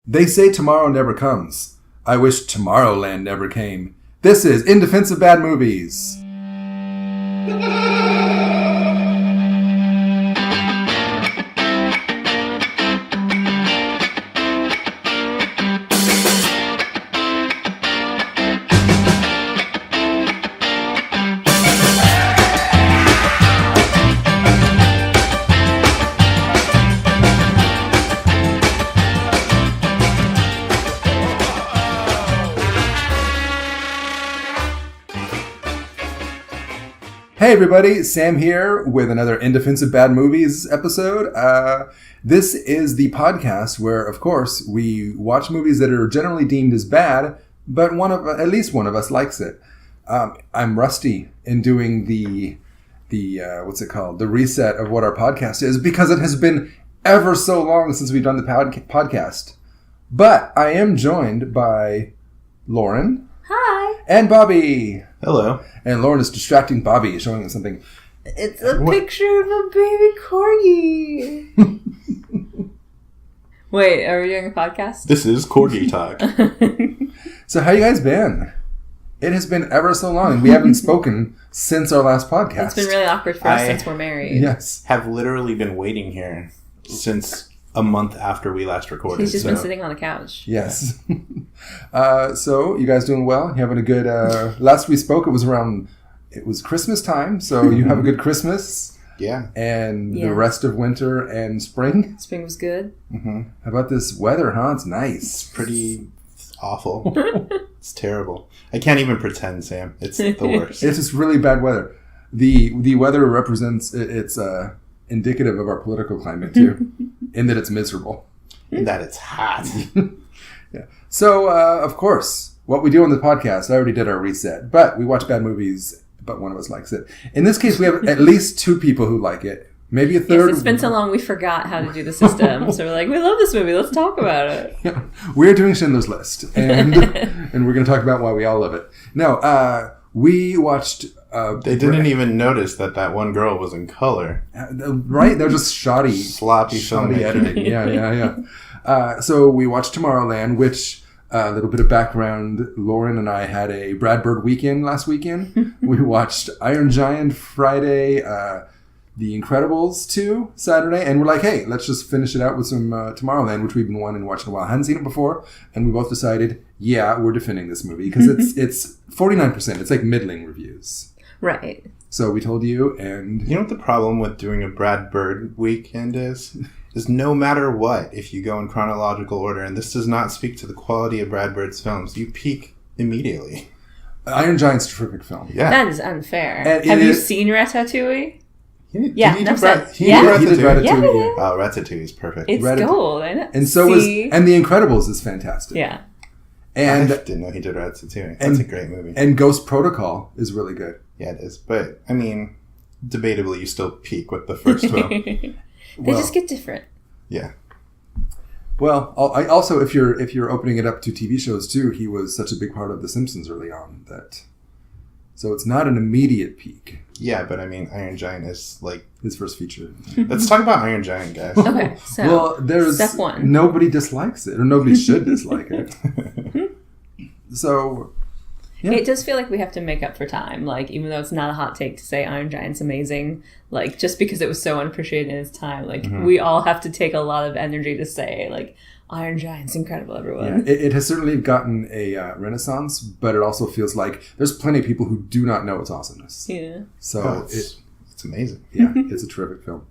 They say tomorrow never comes. I wish Tomorrowland never came. This is In Defense of Bad Movies. Hey everybody, Sam here with another In Defense of Bad Movies episode. This is the podcast where, of course, we watch movies that are generally deemed as bad, but at least one of us likes it. I'm rusty in doing the reset of what our podcast is, because it has been ever so long since we've done the podcast. But I am joined by Loren. Hi. And Bobby. Hello. And Loren is distracting Bobby, showing him something. It's a picture of a baby corgi. Wait, are we doing a podcast? This is Corgi Talk. So how you guys been? It has been ever so long, and we haven't spoken since our last podcast. It's been really awkward for us since we're married. Yes. Have literally been waiting here since a month after we last recorded. He's just been sitting on the couch. Yes. So you guys doing well? You having a good... last we spoke, it was Christmas time, so you have a good Christmas. Yeah. And the rest of winter and spring. Spring was good. Mm-hmm. How about this weather, huh? It's nice. It's pretty awful. It's terrible. I can't even pretend, Sam. It's the worst. It's just really bad weather. The weather represents... It's indicative of our political climate, too, in that it's miserable. And that it's hot. Yeah. So, of course, what we do on the podcast, I already did our reset, but we watch bad movies, but one of us likes it. In this case, we have at least two people who like it. Maybe a third. Yes, it's been so long we forgot how to do the system. So we're like, we love this movie. Let's talk about it. Yeah. We're doing Schindler's List, and we're going to talk about why we all love it. No, we watched... they didn't even notice that one girl was in color. Right? They're just sloppy editing. Yeah. So we watched Tomorrowland, which, a little bit of background, Loren and I had a Brad Bird weekend last weekend. We watched Iron Giant Friday, The Incredibles 2 Saturday, and we're like, hey, let's just finish it out with some Tomorrowland, which we've been wanting to watch in a while. I hadn't seen it before, and we both decided, yeah, we're defending this movie, because it's 49%. It's like middling reviews. Right. So we told you, and... You know what the problem with doing a Brad Bird weekend is? Is no matter what, if you go in chronological order, and this does not speak to the quality of Brad Bird's films, you peak immediately. Iron Giant's a terrific film. Yeah. That is unfair. And Have you seen Ratatouille? He did Ratatouille. Yeah. Oh, Ratatouille is perfect. It's gold, isn't it? And so and The Incredibles is fantastic. Yeah. And I didn't know he did Ratatouille. That's a great movie. And Ghost Protocol is really good. Yeah, it is. But, I mean, debatably, you still peak with the first film. They just get different. Yeah. Well, also, if you're opening it up to TV shows, too, he was such a big part of The Simpsons early on. So it's not an immediate peak. Yeah, but, I mean, Iron Giant is, like... his first feature. Let's talk about Iron Giant, guys. Okay, so there's... Step one. Nobody dislikes it, or nobody should dislike it. So... Yeah. It does feel like we have to make up for time. Like, even though it's not a hot take to say Iron Giant's amazing, like, just because it was so unappreciated in its time, like, we all have to take a lot of energy to say, like, Iron Giant's incredible, everyone. Yeah, it has certainly gotten a renaissance, but it also feels like there's plenty of people who do not know its awesomeness. Yeah. So it's amazing. Yeah, it's a terrific film.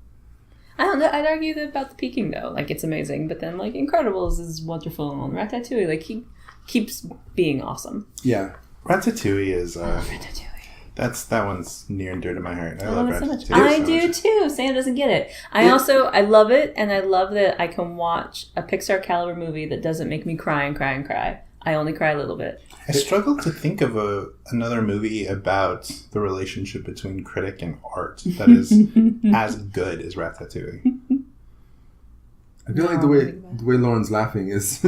I don't know. I'd argue about the peaking, though. Like, it's amazing, but then, like, Incredibles is wonderful, and Ratatouille, like, he keeps being awesome. Yeah. Ratatouille is... Ratatouille. That one's near and dear to my heart. I love love it so Ratatouille. much. I do too. Sam doesn't get it. I love it, and I love that I can watch a Pixar caliber movie that doesn't make me cry and cry and cry. I only cry a little bit. I struggle to think of another movie about the relationship between critic and art that is as good as Ratatouille. I feel like the way Lauren's laughing is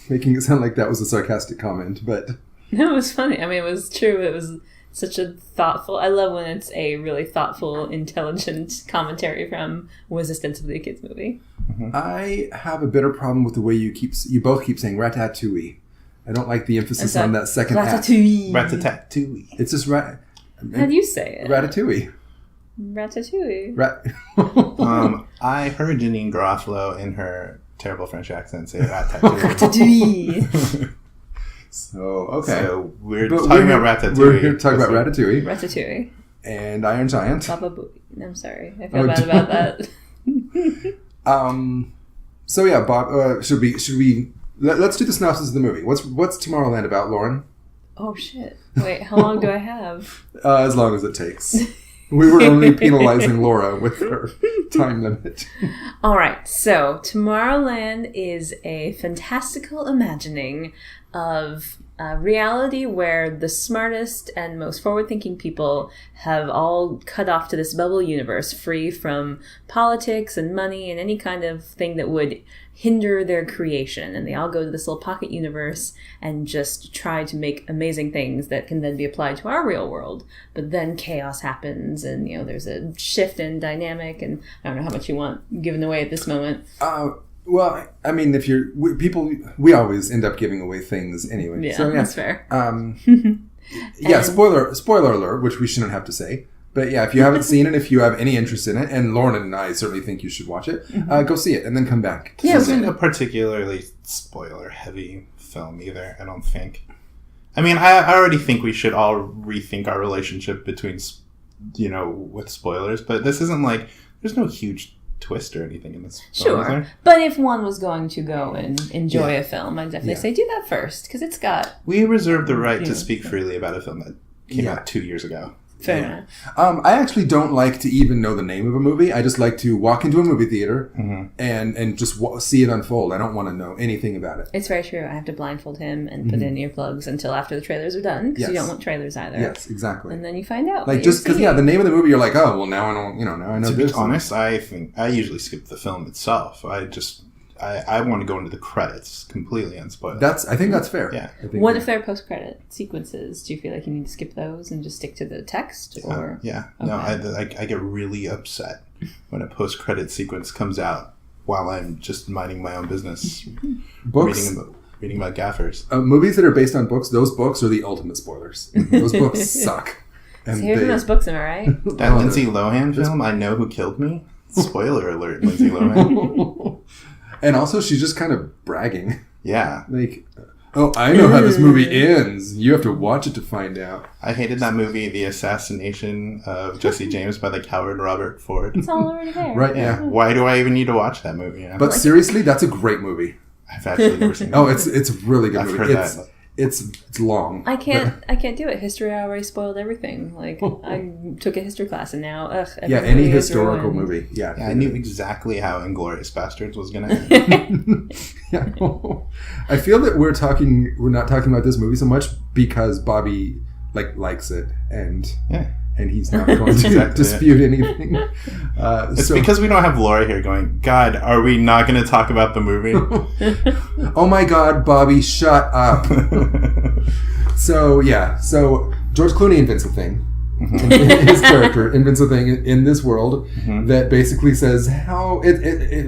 making it sound like that was a sarcastic comment, but... No, it was funny. I mean, it was true. It was such a thoughtful... I love when it's a really thoughtful, intelligent commentary from what was ostensibly a kid's movie. I have a bitter problem with the way you both keep saying ratatouille. I don't like the emphasis on that second ratatouille. Ratatouille. It's just How do you say it? Ratatouille. Ratatouille. I heard Janine Garofalo in her terrible French accent say ratatouille. Ratatouille. So, okay. So we're talking about Ratatouille. We're here to talk about Ratatouille. Ratatouille. And Iron Giant. Baba Booey. I'm sorry. I feel bad about that. So yeah, Bob, should we let's do the synopsis of the movie. What's Tomorrowland about, Loren? Oh shit. Wait, how long do I have? As long as it takes. We were only penalizing Laura with her time limit. All right. So, Tomorrowland is a fantastical imagining of a reality where the smartest and most forward-thinking people have all cut off to this bubble universe, free from politics and money and any kind of thing that would hinder their creation. And they all go to this little pocket universe and just try to make amazing things that can then be applied to our real world. But then chaos happens, and there's a shift in dynamic, and I don't know how much you want given away at this moment. Well, I mean, we always end up giving away things anyway. Yeah, so, that's fair. Spoiler alert, which we shouldn't have to say. But yeah, if you haven't seen it, if you have any interest in it, and Lauren and I certainly think you should watch it, go see it and then come back. Yeah, it isn't a particularly spoiler-heavy film either, I don't think. I mean, I already think we should all rethink our relationship between, with spoilers, but this isn't like, there's no huge twist or anything in this film. Sure. But if one was going to go and enjoy a film, I'd definitely say do that first, because it's got... We reserve the right to speak freely about a film that came out 2 years ago. Fair enough. I actually don't like to even know the name of a movie. I just like to walk into a movie theater and just see it unfold. I don't want to know anything about it. It's very true. I have to blindfold him and put in earplugs until after the trailers are done, because you don't want trailers either. Yes, exactly. And then you find out. Like, just because, the name of the movie, you're like, oh, well, now I don't, now I know to this. To be honest, I think I usually skip the film itself. I want to go into the credits completely unspoiled. I think that's fair. Yeah. What if there are post-credit sequences? Do you feel like you need to skip those and just stick to the text? Or yeah. Okay. No, I get really upset when a post-credit sequence comes out while I'm just minding my own business, books, reading about gaffers. Movies that are based on books, those books are the ultimate spoilers. Those books suck. And so here's those books, am I right? That Lindsay Lohan film, I Know Who Killed Me. Spoiler alert, Lindsay Lohan. And also, she's just kind of bragging. Yeah. Like, oh, I know how this movie ends. You have to watch it to find out. I hated that movie, The Assassination of Jesse James by the coward Robert Ford. It's all already there. Right, yeah. Why do I even need to watch that movie? But seriously, that's a great movie. I've actually never seen it. Oh, it's a really good movie. I've heard that. It's long. I can't do it. History already spoiled everything. Like, I took a history class and now, any historical movie. Yeah, I knew exactly how Inglourious Bastards was going to end. Yeah. I feel that we're not talking about this movie so much because Bobby likes it and he's not going to dispute anything. It's because we don't have Laura here going, God, are we not going to talk about the movie? Oh my God, Bobby, shut up. So George Clooney invents a thing. His character invents a thing in this world that basically says how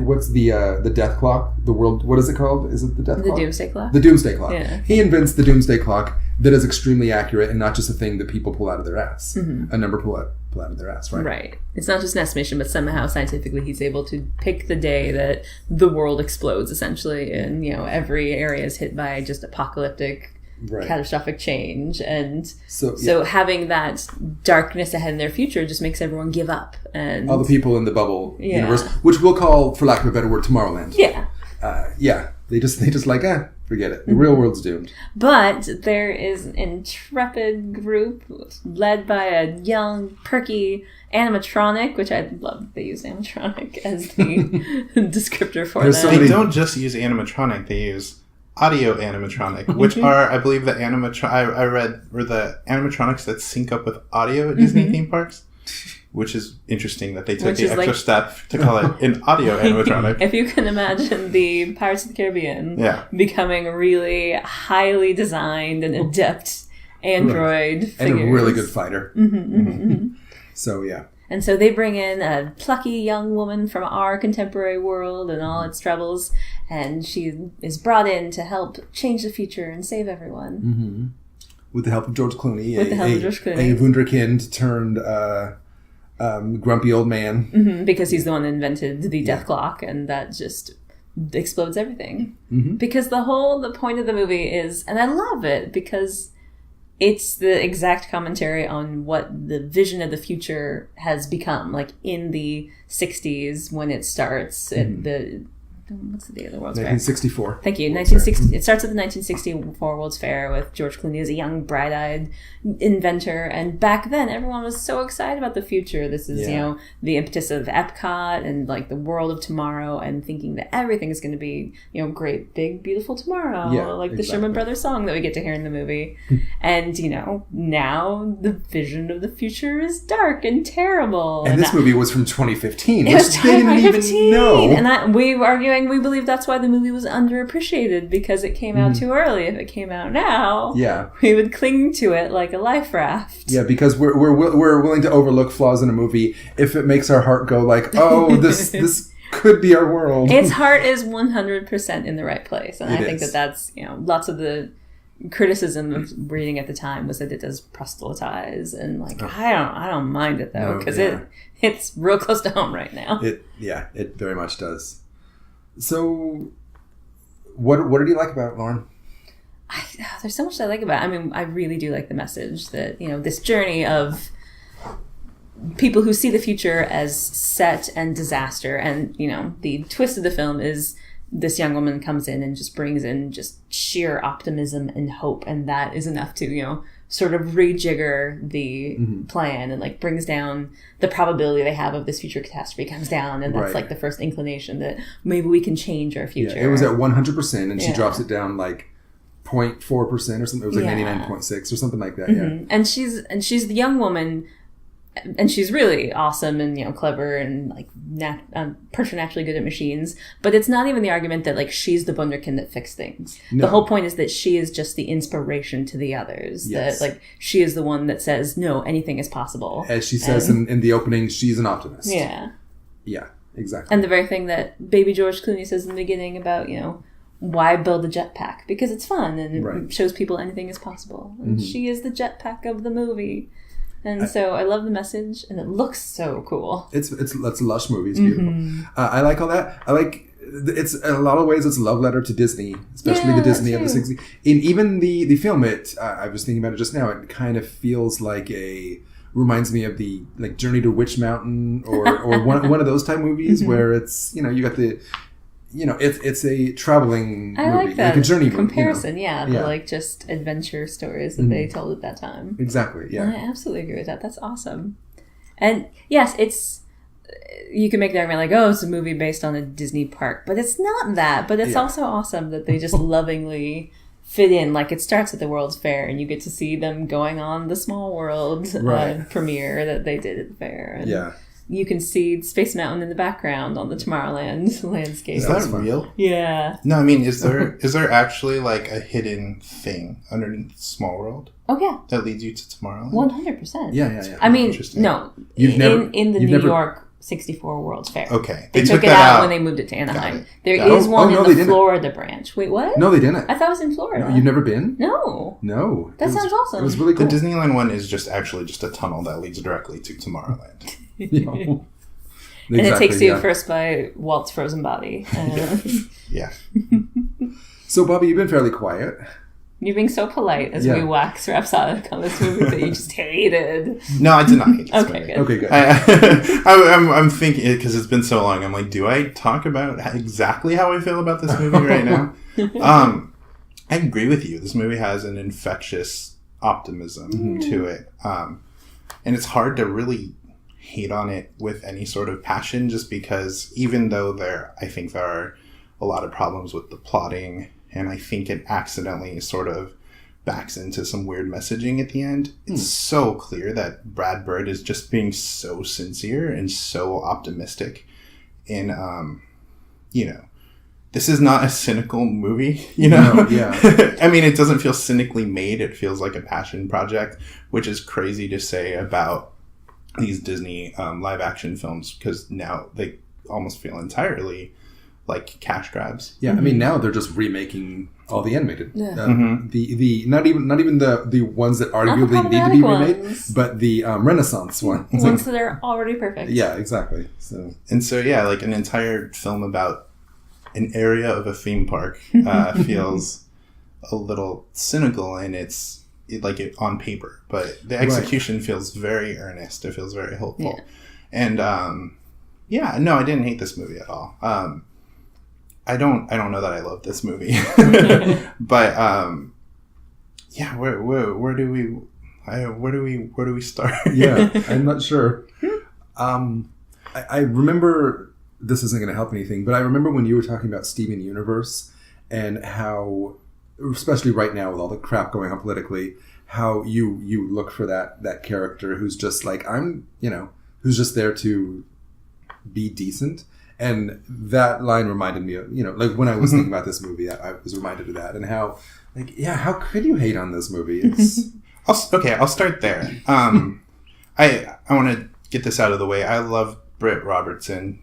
what's the death clock? The world, what is it called? Is it the death clock? The doomsday clock. The doomsday clock. Yeah. He invents the doomsday clock that is extremely accurate and not just a thing that people pull out of their ass. A number pull out of their ass, right? Right. It's not just an estimation, but somehow scientifically he's able to pick the day that the world explodes, essentially, and every area is hit by just apocalyptic. Right. Catastrophic change, and so having that darkness ahead in their future just makes everyone give up, and all the people in the bubble universe, which we'll call, for lack of a better word, Tomorrowland. They just like forget it. The real world's doomed. But there is an intrepid group led by a young, perky animatronic, which I love. They use animatronic as the descriptor for them. They don't just use animatronic; they use audio animatronic, which are, I believe, the I read were the animatronics that sync up with audio at Disney theme parks, which is interesting that they took the extra step to call it an audio animatronic. If you can imagine the Pirates of the Caribbean becoming really highly designed and adept android figures. And a really good fighter. So, yeah. And so they bring in a plucky young woman from our contemporary world and all its troubles, and she is brought in to help change the future and save everyone. With the help of George Clooney. A wunderkind turned grumpy old man. Because he's the one that invented the death clock, and that just explodes everything. Because the point of the movie is, and I love it, because it's the exact commentary on what the vision of the future has become. Like in the 60s when it starts, what's the date of the World's Fair? 1964. Thank you. 1960. It starts at the 1964 World's Fair with George Clooney as a young, bright-eyed inventor. And back then, everyone was so excited about the future. This is, the impetus of Epcot and like the world of tomorrow, and thinking that everything is going to be, great, big, beautiful tomorrow. Yeah, like the Sherman Brothers song that we get to hear in the movie. And, now the vision of the future is dark and terrible. And this movie was from 2015, which they didn't even know. And we were arguing, we believe that's why the movie was underappreciated, because it came out too early. If it came out now, we would cling to it like a life raft. Yeah, because we're willing to overlook flaws in a movie if it makes our heart go like, oh, this could be our world. Its heart is 100% in the right place, and I think that's lots of the criticism of reading at the time was that it does proselytize, and I don't mind it though, because it's real close to home right now. It very much does. So, what did you like about it, Lauren? There's so much I like about it. I mean, I really do like the message that, this journey of people who see the future as set and disaster. And, the twist of the film is this young woman comes in and just brings in just sheer optimism and hope. And that is enough to, sort of rejigger the plan, and brings down the probability they have of this future catastrophe comes down, and that's the first inclination that maybe we can change our future. It was at 100%, and she drops it down 0.4% or something. It was 99.6 or something like that. And she's the young woman, and she's really awesome and clever and preternaturally good at machines. But it's not even the argument that she's the wunderkind that fixed things. No. The whole point is that she is just the inspiration to the others. Yes. That she is the one that says, no, anything is possible. As she says in the opening, she's an optimist. Yeah. Yeah, exactly. And the very thing that baby George Clooney says in the beginning about why build a jetpack? Because it's fun and it shows people anything is possible. And she is the jetpack of the movie. And so I love the message, and it looks so cool. It's a lush movie. It's beautiful. I like all that. I like it's in a lot of ways it's a love letter to Disney, especially the Disney of the 60s. In even the film, I was thinking about it just now. It kind of feels like reminds me of the Journey to Witch Mountain or one of those type movies where it's you got the. It's a traveling movie, like that a journey comparison, the just adventure stories that they told at that time. Exactly, yeah. And I absolutely agree with that. That's awesome. And yes, you can make the argument it's a movie based on a Disney park, but it's not that. But it's also awesome that they just lovingly fit in. It starts at the World's Fair, and you get to see them going on the Small World premiere that they did at the fair. And you can see Space Mountain in the background on the Tomorrowland landscape. Is that real? Yeah. No, I mean, is there actually a hidden thing underneath Small World? Oh yeah. That leads you to Tomorrowland? 100%. Yeah. I mean, no. In the New York 64 World's Fair. Okay. They took it out when they moved it to Anaheim. There is one in the Florida branch. Wait, what? No, they didn't. I thought it was in Florida. No, you've never been? No. That sounds awesome. It was really cool. The Disneyland one is just a tunnel that leads directly to Tomorrowland. And it takes you first by Walt's frozen body. Yeah. So, Bobby, you've been fairly quiet. You're being so polite as we wax rhapsodic on this movie that you just hated. No, I did not hate this movie. Okay, good. I'm thinking, because it's been so long, I'm do I talk about exactly how I feel about this movie right now? I agree with you. This movie has an infectious optimism to it. And it's hard to really hate on it with any sort of passion, just because even though I think there are a lot of problems with the plotting, and I think it accidentally sort of backs into some weird messaging at the end, it's so clear that Brad Bird is just being so sincere and so optimistic in, this is not a cynical movie, you know? No, yeah. I mean, it doesn't feel cynically made. It feels like a passion project, which is crazy to say about these Disney live action films, because now they almost feel entirely like cash grabs. Yeah, I mean, now they're just remaking all the animated. The not even the ones that arguably need to be remade, but the Renaissance ones. Ones that are already perfect. Yeah, exactly. So yeah, like an entire film about an area of a theme park feels a little cynical, and it's on paper, but the execution feels very earnest. It feels very hopeful. Yeah. And no, I didn't hate this movie at all. I don't know that I love this movie, but where do we start? Yeah, I'm not sure. I remember, this isn't going to help anything, but I remember when you were talking about Steven Universe and how, especially right now with all the crap going on politically, how you look for that character who's just like, who's just there to be decent. And that line reminded me of, like when I was thinking about this movie, I was reminded of that, and how, how could you hate on this movie? It's I'll start there. I want to get this out of the way. I love Britt Robertson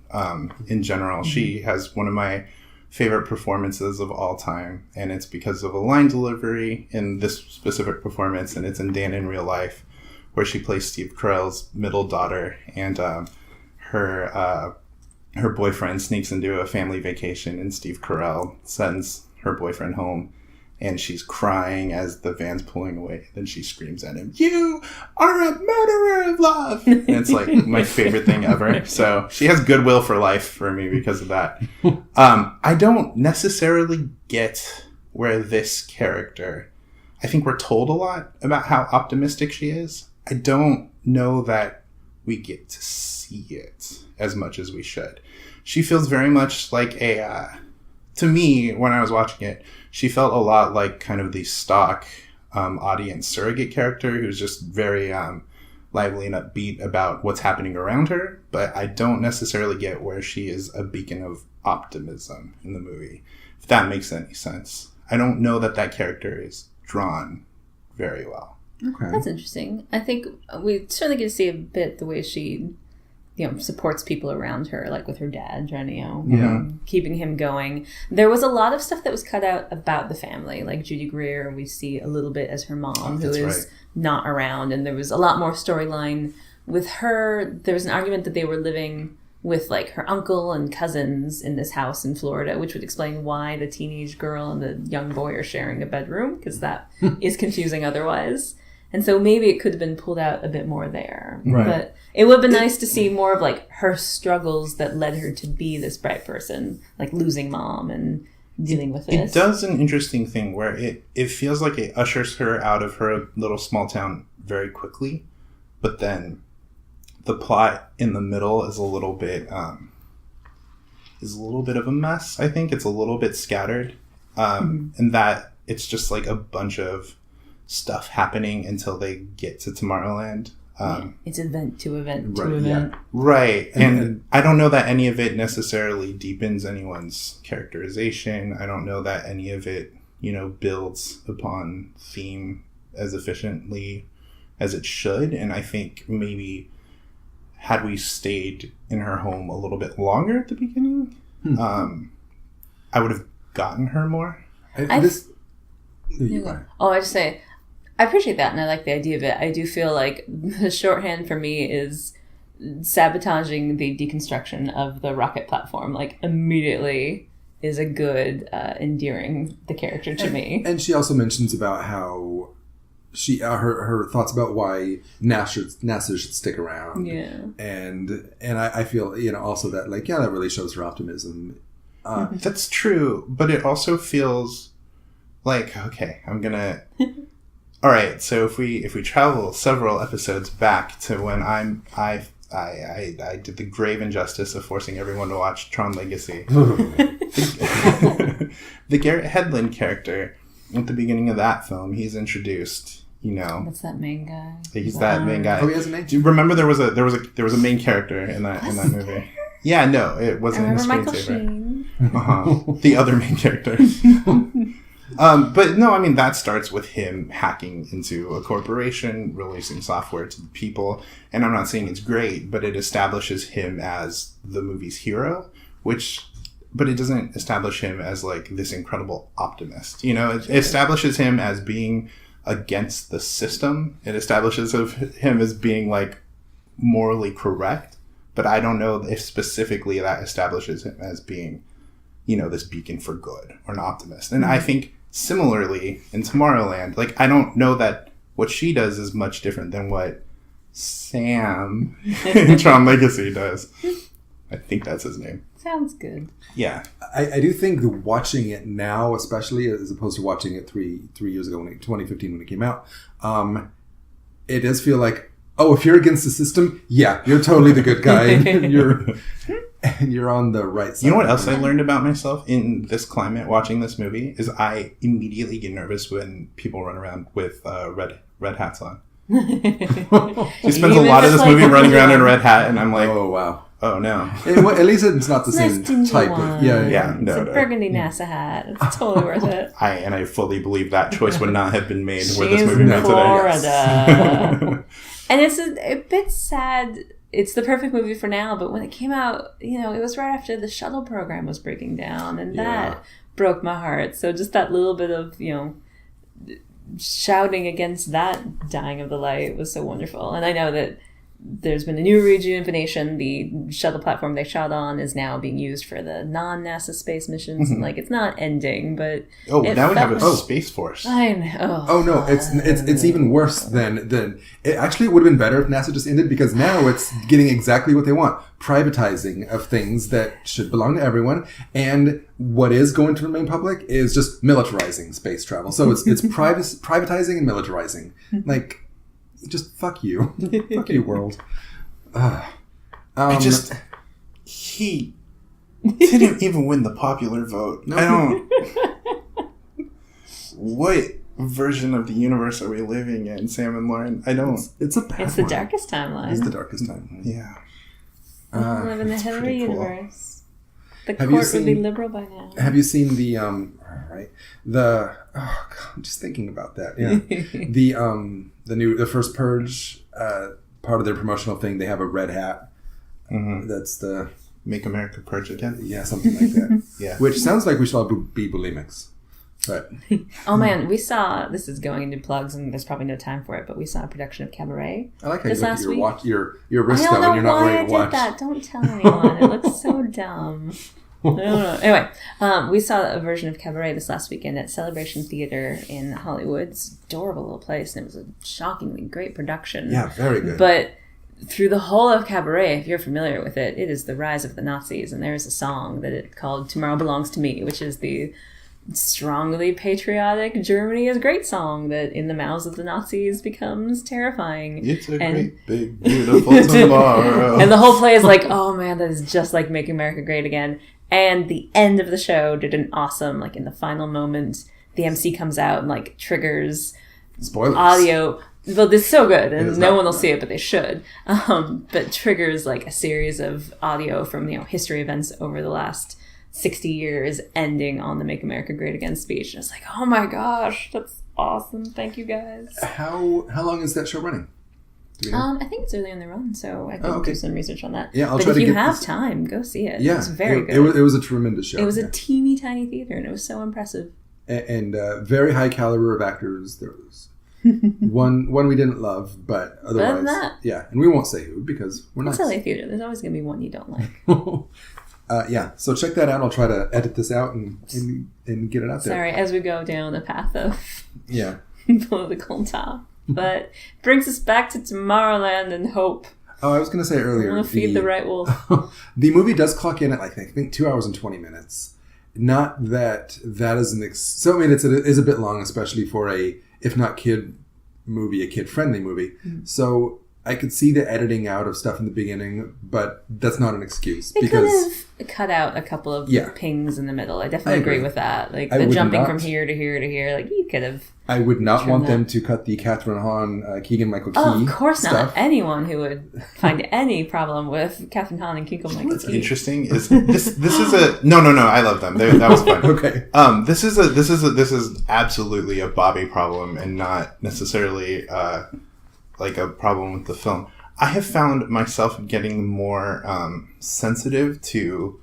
in general. She has one of my favorite performances of all time, and it's because of a line delivery in this specific performance, and it's in Dan in Real Life, where she plays Steve Carell's middle daughter, and her boyfriend sneaks into a family vacation, and Steve Carell sends her boyfriend home, and she's crying as the van's pulling away. Then she screams at him, "You are a murderer of love!" And it's like my favorite thing ever. So she has goodwill for life for me because of that. I don't necessarily get where this character, I think we're told a lot about how optimistic she is. I don't know that we get to see it as much as we should. She feels very much like to me, when I was watching it, she felt a lot like kind of the stock audience surrogate character who's just very lively and upbeat about what's happening around her. But I don't necessarily get where she is a beacon of optimism in the movie, if that makes any sense. I don't know that character is drawn very well. Okay. That's interesting. I think we certainly get to see a bit the way she, supports people around her, like with her dad, trying keeping him going. There was a lot of stuff that was cut out about the family, like Judy Greer, we see a little bit as her mom, who is not around, and there was a lot more storyline with her. There was an argument that they were living with like her uncle and cousins in this house in Florida, which would explain why the teenage girl and the young boy are sharing a bedroom, because that is confusing otherwise. And so maybe it could have been pulled out a bit more there. Right. But it would have been nice to see more of like her struggles that led her to be this bright person, like losing mom and dealing with this. It does an interesting thing where it feels like it ushers her out of her little small town very quickly, but then the plot in the middle is a little bit of a mess. I think it's a little bit scattered, and that it's just like a bunch of stuff happening until they get to Tomorrowland. It's event to event to right, event. Yeah. Right. And I don't know that any of it necessarily deepens anyone's characterization. I don't know that any of it, builds upon theme as efficiently as it should. And I think maybe had we stayed in her home a little bit longer at the beginning, I would have gotten her more. I just say, I appreciate that, and I like the idea of it. I do feel like the shorthand for me is sabotaging the deconstruction of the rocket platform, like immediately is a good endearing the character to me. And she also mentions about how she her thoughts about why NASA should stick around. Yeah. Mm-hmm. And I feel also that that really shows her optimism. That's true, but it also feels like, okay, I'm gonna. All right, so if we travel several episodes back to when I did the grave injustice of forcing everyone to watch Tron Legacy. The Garrett Hedlund character at the beginning of that film, he's introduced. That's that main guy. He's that main guy. Oh, he has a name. Do you remember there was a main character in that movie? Yeah, no, it wasn't. I remember a Michael screensaver. Sheen. The other main character. But no, I mean, that starts with him hacking into a corporation, releasing software to the people. And I'm not saying it's great, but it establishes him as the movie's hero, but it doesn't establish him as like this incredible optimist. You know, it establishes him as being against the system. It establishes him as being like morally correct. But I don't know if specifically that establishes him as being, you know, this beacon for good or an optimist. And I think similarly in Tomorrowland, like, I don't know that what she does is much different than what Sam in Tron Legacy does. I think that's his name. Sounds good. Yeah. I do think that watching it now, especially as opposed to watching it three years ago, 2015 when it came out, it does feel like, oh, if you're against the system, yeah, you're totally the good guy. And you're on the right side. You know what else I learned about myself in this climate watching this movie is I immediately get nervous when people run around with red hats on. She spends a lot of this movie running around in a red hat, and I'm like, oh wow. Oh no! At least it's not the same type of yeah. No, it's a burgundy NASA hat. It's totally worth it. I fully believe that choice would not have been made were this movie made today. And it's a bit sad. It's the perfect movie for now, but when it came out, you know, it was right after the shuttle program was breaking down, and that broke my heart. So just that little bit of, you know, shouting against that dying of the light was so wonderful. And I know that there's been a new rejuvenation. The shuttle platform they shot on is now being used for the non-NASA space missions. And, like, it's not ending, but now we have a Space Force. I know. Oh no, it's even worse than it. Actually, it would have been better if NASA just ended, because now it's getting exactly what they want: privatizing of things that should belong to everyone, and what is going to remain public is just militarizing space travel. So it's privatizing and militarizing. Like, just fuck you. Fuck you, world. He didn't even win the popular vote. No. I don't. What version of the universe are we living in, Sam and Loren? I don't. It's a bad It's the darkest timeline. It's the darkest timeline. Yeah. We live in the Hillary universe. The Have court would be liberal by now. Have you seen the I'm just thinking about that. Yeah. the first Purge, part of their promotional thing, they have a red hat. Mm-hmm. That's the Make America Purge Again. Yeah, something like that. Yeah. Which sounds like we should all be bulimics. But oh man, we saw, this is going into plugs and there's probably no time for it, but we saw a production of Cabaret. I like how you look at your wrist though when you're not wearing a watch. I don't know why I did that. Don't tell anyone. It looks so dumb. I don't know. Anyway, we saw a version of Cabaret this last weekend at Celebration Theater in Hollywood. It's an adorable little place, and it was a shockingly great production. Yeah, very good. But through the whole of Cabaret, if you're familiar with it, it is the rise of the Nazis, and there's a song that it called "Tomorrow Belongs to Me," which is the strongly patriotic Germany is great song that in the mouths of the Nazis becomes terrifying. It's a great, big, beautiful tomorrow. And the whole play is like, oh man, that is just like Make America Great Again. And the end of the show did an awesome, like in the final moment, the MC comes out and like triggers spoilers audio. Well, this is so good, and no one will see it, but they should. But triggers like a series of audio from, you know, history events over the last 60 years, ending on the Make America Great Again speech. And it's like, oh my gosh, that's awesome. Thank you guys. How long is that show running? Do we know? I think it's early in the run, so I can do some research on that. Yeah, I'll but try if to you get have this time, go see it. Yeah, it's very good. It was a tremendous show. It was a teeny tiny theater, and it was so impressive. And very high caliber of actors. There was one we didn't love, but otherwise, Better than that. Yeah. And we won't say who because we're not. It's LA theater. There's always going to be one you don't like. Yeah, so check that out. I'll try to edit this out and get it out there. Sorry, as we go down the path of political talk. But brings us back to Tomorrowland and hope. Oh, I was going to say earlier. I want to feed the right wolf. The movie does clock in at, like, I think 2 hours and 20 minutes. Not that is so, I mean, it is a bit long, especially for a, if not kid movie, a kid-friendly movie. Mm-hmm. So I could see the editing out of stuff in the beginning, but that's not an excuse. They could have cut out a couple of pings in the middle. I definitely agree with that. Like the jumping from here to here to here. Like you could have. I would not want them to cut the Catherine Hahn, Keegan-Michael Key. Oh, of course stuff. not. Anyone who would find any problem with Catherine Hahn and Keegan-Michael Key. What's interesting is this is a no. I love them. That was fun. Okay. This is absolutely a Bobby problem and not necessarily like a problem with the film. I have found myself getting more sensitive to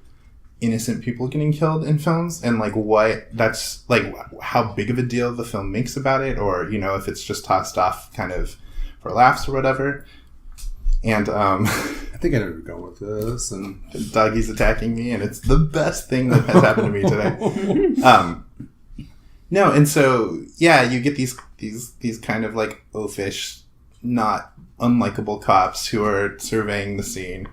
innocent people getting killed in films and like what that's like how big of a deal the film makes about it, or you know, if it's just tossed off kind of for laughs or whatever. And I think I know where you're going with this, and Dougie's attacking me, and it's the best thing that has happened to me today. No, and so yeah, you get these kind of like oafish, not unlikable cops who are surveying the scene,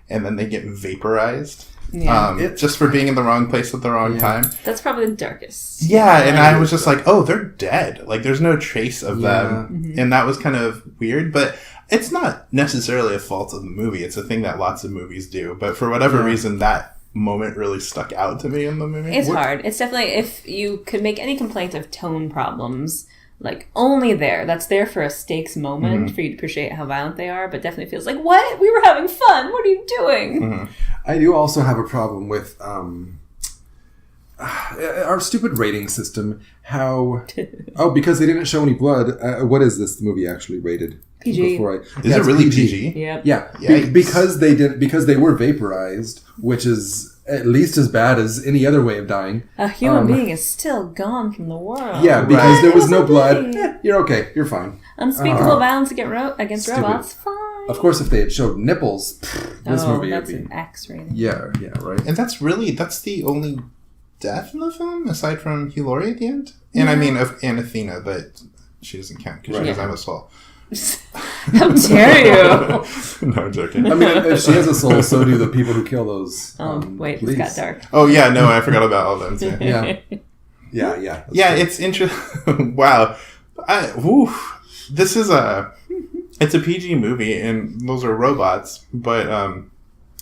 and then they get vaporized. Yeah. Just for being in the wrong place at the wrong time. That's probably the darkest. Yeah, and I was just like, oh, they're dead. Like, there's no trace of them. Mm-hmm. And that was kind of weird, but it's not necessarily a fault of the movie. It's a thing that lots of movies do. But for whatever reason, that moment really stuck out to me in the movie. It's hard. It's definitely, if you could make any complaint of tone problems, like, only that's there for a stakes moment for you to appreciate how violent they are, but definitely feels like, what? We were having fun. What are you doing? Mm-hmm. I do also have a problem with our stupid rating system. Because they didn't show any blood. What is this movie actually rated? PG. Is it really PG? Yep. Yeah. Because they were vaporized, which is at least as bad as any other way of dying. A human being is still gone from the world. Yeah, because there was no blood. You're okay. You're fine. Unspeakable violence against robots. Fine. Of course, if they had showed nipples, this movie would be... that's an X rating. Yeah, right. And that's the only death in the film, aside from Hugh Laurie at the end? And I mean, and Athena, but she doesn't count because she has Emma soul. How dare you? No, I'm joking. I mean, if she has a soul, so do the people who kill those. Wait, police. this got dark. Oh yeah, no, I forgot about all them too. Yeah. Yeah, it's interesting. Wow, this is it's a PG movie, and those are robots, but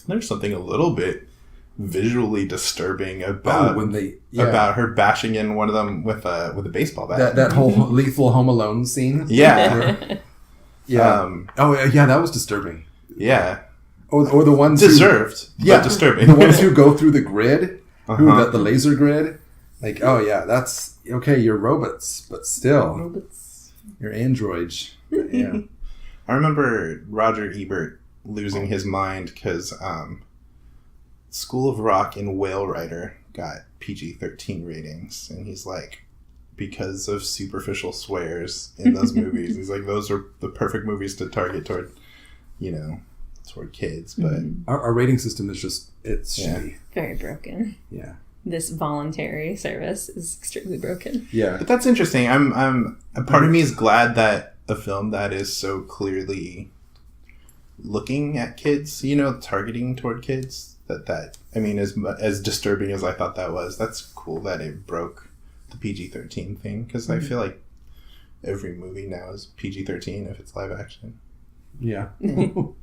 there's something a little bit visually disturbing about about her bashing in one of them with a baseball bat. That whole lethal Home Alone scene. Yeah. Yeah. That was disturbing. Yeah. Or the ones deserved, but disturbing. The ones who go through the grid, the laser grid. Like, oh yeah, that's okay. You're robots, but still, you're androids. Yeah. I remember Roger Ebert losing his mind because School of Rock and Whale Rider got PG-13 ratings, and he's like, because of superficial swears in those movies, he's like, those are the perfect movies to target toward kids. But our rating system is just shitty. Very broken. Yeah. This voluntary service is extremely broken. Yeah. But that's interesting. I'm a part of me is glad that a film that is so clearly looking at kids, targeting toward kids, that I mean, as disturbing as I thought that was, that's cool that it broke the PG-13 thing, because I feel like every movie now is PG-13 if it's live action. Yeah. So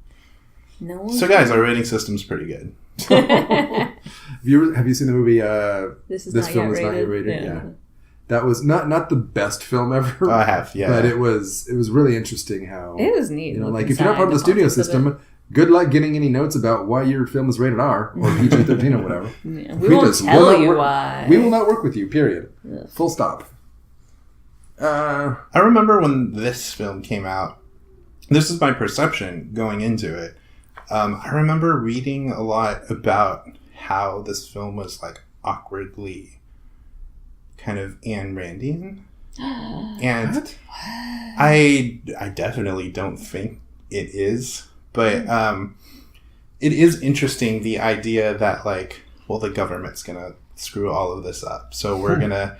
guys, our rating system's pretty good. Have you seen the movie This Film Is Not Yet Rated? Yeah. That was not the best film ever. I have, yeah. But it was really interesting how... It was neat. Like, if you're not part of the studio system, good luck getting any notes about why your film is rated R or PG-13 or whatever. Yeah, we won't tell you why. We will not work with you, period. Ugh. Full stop. I remember when this film came out, this is my perception going into it. I remember reading a lot about how this film was, like, awkwardly kind of Ayn Randian. And what? I definitely don't think it is. But it is interesting, the idea that, like, well, the government's going to screw all of this up. So we're going to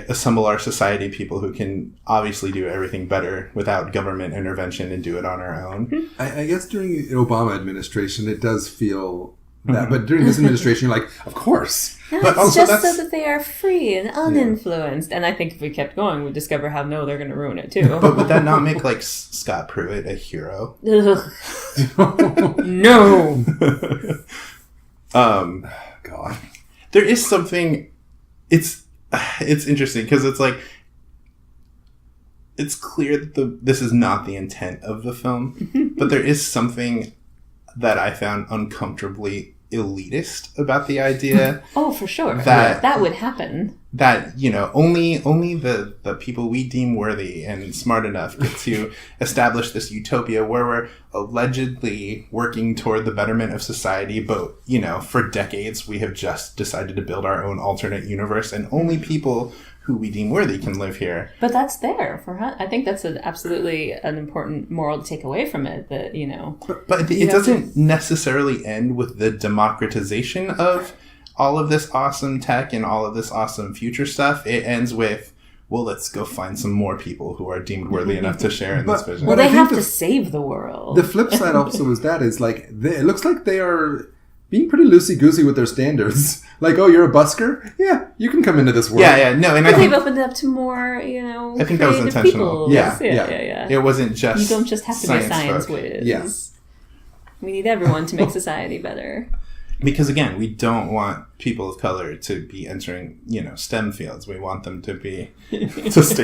assemble our society people who can obviously do everything better without government intervention and do it on our own. I guess during the Obama administration, it does feel that. But during this administration, you're like, of course. No, but it's also just so that they are free and uninfluenced. And I think if we kept going, we'd discover how they're going to ruin it too. But would that not make like Scott Pruitt a hero? No. God, there is something. It's interesting because it's like it's clear that this is not the intent of the film, but there is something that I found uncomfortably elitist about the idea. Oh, for sure. That would happen. That, only the people we deem worthy and smart enough get to establish this utopia where we're allegedly working toward the betterment of society, but, for decades we have just decided to build our own alternate universe, and only people who we deem worthy can live here. But that's there for I think that's absolutely an important moral to take away from it, that, But it doesn't necessarily end with the democratization of all of this awesome tech and all of this awesome future stuff. It ends with, well, let's go find some more people who are deemed worthy enough to share in this vision. Well, they have to save the world. The flip side also is like, it looks like they are being pretty loosey-goosey with their standards. Like, oh, you're a busker? Yeah, you can come into this world. Yeah, no. And but they've opened it up to more, I think that was intentional. Yeah. It wasn't just you don't just have to be a science whiz. Yeah. We need everyone to make society better. Because, again, we don't want people of color to be entering, STEM fields. We want them to stay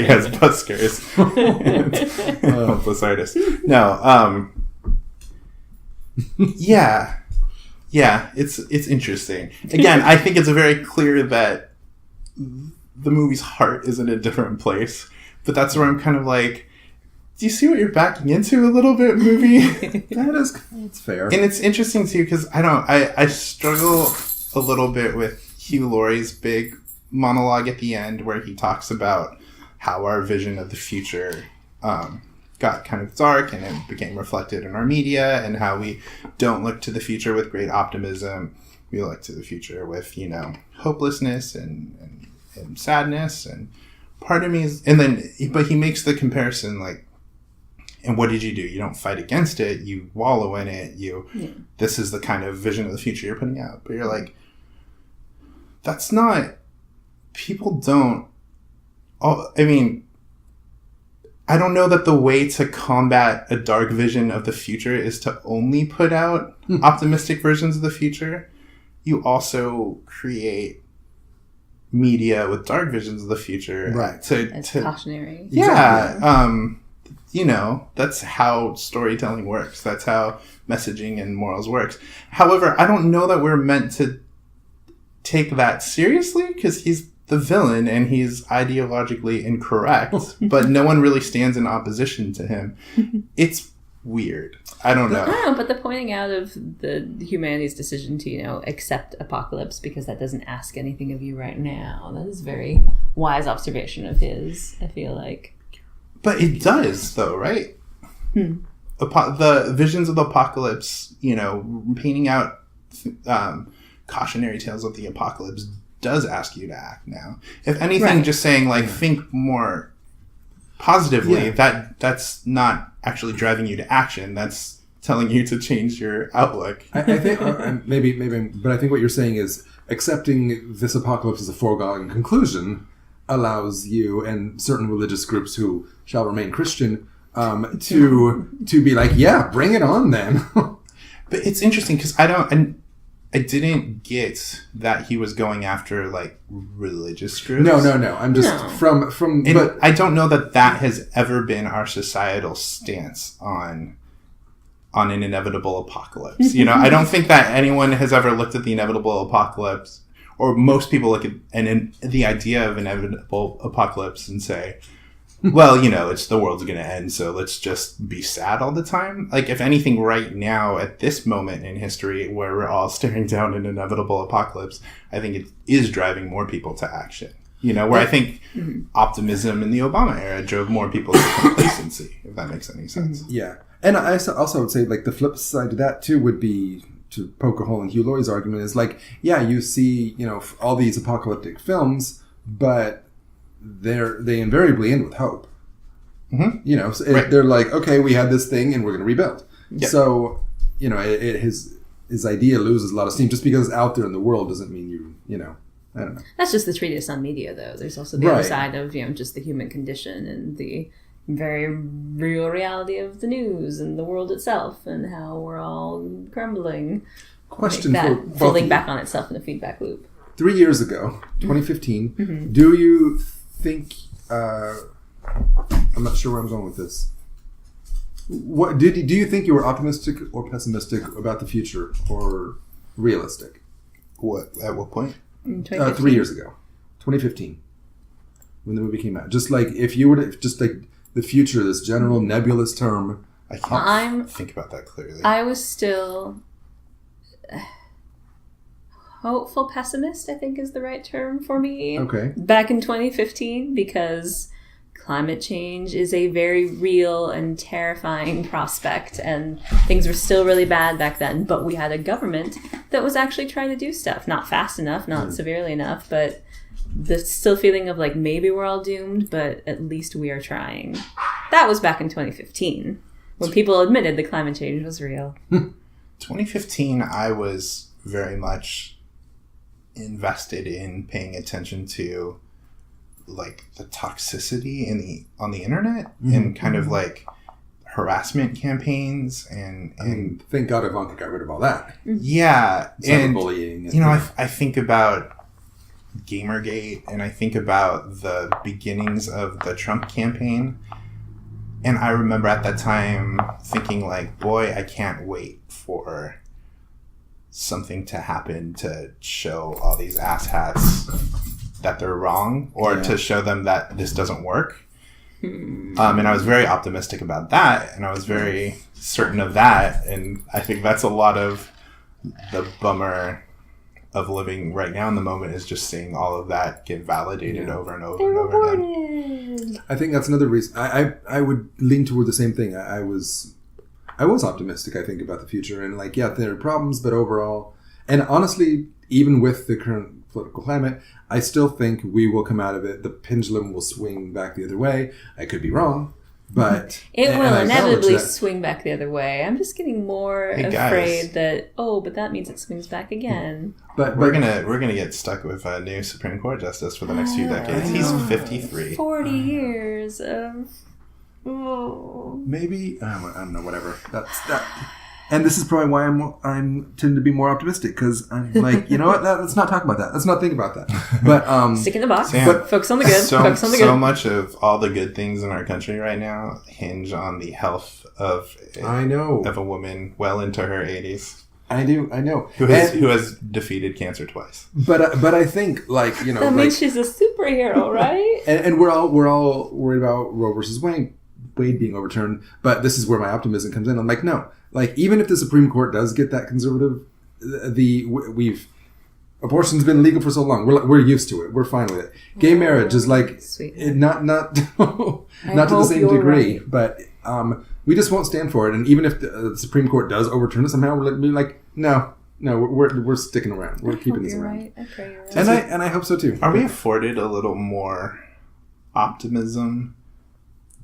as buskers and hopeless artists. No, yeah, it's interesting. Again, I think it's very clear that the movie's heart is in a different place. But that's where I'm kind of like, do you see what you're backing into a little bit, movie? That's fair. And it's interesting, too, because I struggle a little bit with Hugh Laurie's big monologue at the end where he talks about how our vision of the future got kind of dark and it became reflected in our media, and how we don't look to the future with great optimism. We look to the future with, hopelessness and sadness. And part of me is... But he makes the comparison, like, and what did you do? You don't fight against it. You wallow in it. This is the kind of vision of the future you're putting out. But you're like, that's not... People don't... I don't know that the way to combat a dark vision of the future is to only put out optimistic versions of the future. You also create media with dark visions of the future. Right. To cautionary. Yeah. Exactly. That's how storytelling works. That's how messaging and morals works. However, I don't know that we're meant to take that seriously, because he's the villain and he's ideologically incorrect, but no one really stands in opposition to him. It's weird. I don't know. But the pointing out of the humanity's decision to, accept apocalypse because that doesn't ask anything of you right now. That is a very wise observation of his, I feel like. But it does, though, right? The visions of the apocalypse, painting out cautionary tales of the apocalypse does ask you to act now. If anything, just saying, like, think more positively, that's not actually driving you to action. That's telling you to change your outlook. I think, maybe, but I think what you're saying is accepting this apocalypse as a foregone conclusion allows you and certain religious groups who shall remain Christian to be like, yeah, bring it on then. But it's interesting because I didn't get that he was going after, like, religious groups. No. I'm just from. But I don't know that has ever been our societal stance on an inevitable apocalypse. I don't think that anyone has ever looked at the inevitable apocalypse, or most people look at the idea of inevitable apocalypse and say, well, it's the world's going to end, so let's just be sad all the time. Like, if anything, right now, at this moment in history where we're all staring down an inevitable apocalypse, I think it is driving more people to action. Where I think optimism in the Obama era drove more people to complacency, if that makes any sense. Yeah. And I also would say, like, the flip side to that, too, would be, to poke a hole in Hugh Laurie's argument, is, like, yeah, you see, all these apocalyptic films, but they invariably end with hope. So they're like, okay, we had this thing and we're going to rebuild. Yep. So, his idea loses a lot of steam. Just because it's out there in the world doesn't mean you know. I don't know. That's just the treatise on media, though. There's also the other side of just the human condition and the very real reality of the news and the world itself and how we're all crumbling. Question like for folding back on itself in a feedback loop. 3 years ago, 2015, do you think... I'm not sure where I'm going with this. Do you think you were optimistic or pessimistic about the future or realistic? At what point? 3 years ago, 2015, when the movie came out. Just like if you were to just like the future, this general nebulous term. I can't think about that clearly. I was still hopeful pessimist, I think is the right term for me. Okay. Back in 2015, because climate change is a very real and terrifying prospect, and things were still really bad back then, but we had a government that was actually trying to do stuff. Not fast enough, not severely enough, but the still feeling of like maybe we're all doomed, but at least we are trying. That was back in 2015, when people admitted the climate change was real. 2015, I was very much invested in paying attention to like the toxicity on the internet and kind of like harassment campaigns and thank God Ivanka got rid of all that. Yeah, and bullying. I think about Gamergate and I think about the beginnings of the Trump campaign, and I remember at that time thinking like, boy, I can't wait for something to happen to show all these asshats that they're wrong, or to show them that this doesn't work. And I was very optimistic about that, and I was very certain of that, and I think that's a lot of the bummer of living right now in the moment, is just seeing all of that get validated over and over and over again. I think that's another reason. I would lean toward the same thing. I was optimistic, I think, about the future, and like, yeah, there are problems, but overall, and honestly, even with the current political climate, I still think we will come out of it. The pendulum will swing back the other way. I could be wrong, but it will inevitably swing back the other way. I'm just getting more afraid that but that means it swings back again. But we're gonna get stuck with a new Supreme Court justice for the next few decades. He's 53. 40 years of maybe I don't know. Whatever. That's that. And this is probably why I'm tend to be more optimistic, because I'm like, you know what? Let's not talk about that. Let's not think about that. But stick in the box. Sam, but focus on the good. Focus on the good. So much of all the good things in our country right now hinge on the health of a woman well into her 80s. I know. Who has defeated cancer twice. But I think that means she's a superhero, right? and we're all worried about Roe versus Wade being overturned. But this is where my optimism comes in. I'm like, no. Like, even if the Supreme Court does get that conservative, abortion's been legal for so long. We're used to it. We're fine with it. Gay marriage is like not to the same degree, right. But we just won't stand for it. And even if the Supreme Court does overturn it somehow, we're like, no, we're sticking around. We're keeping this around. Right. I pray you're right. And I hope so too. Are we afforded a little more optimism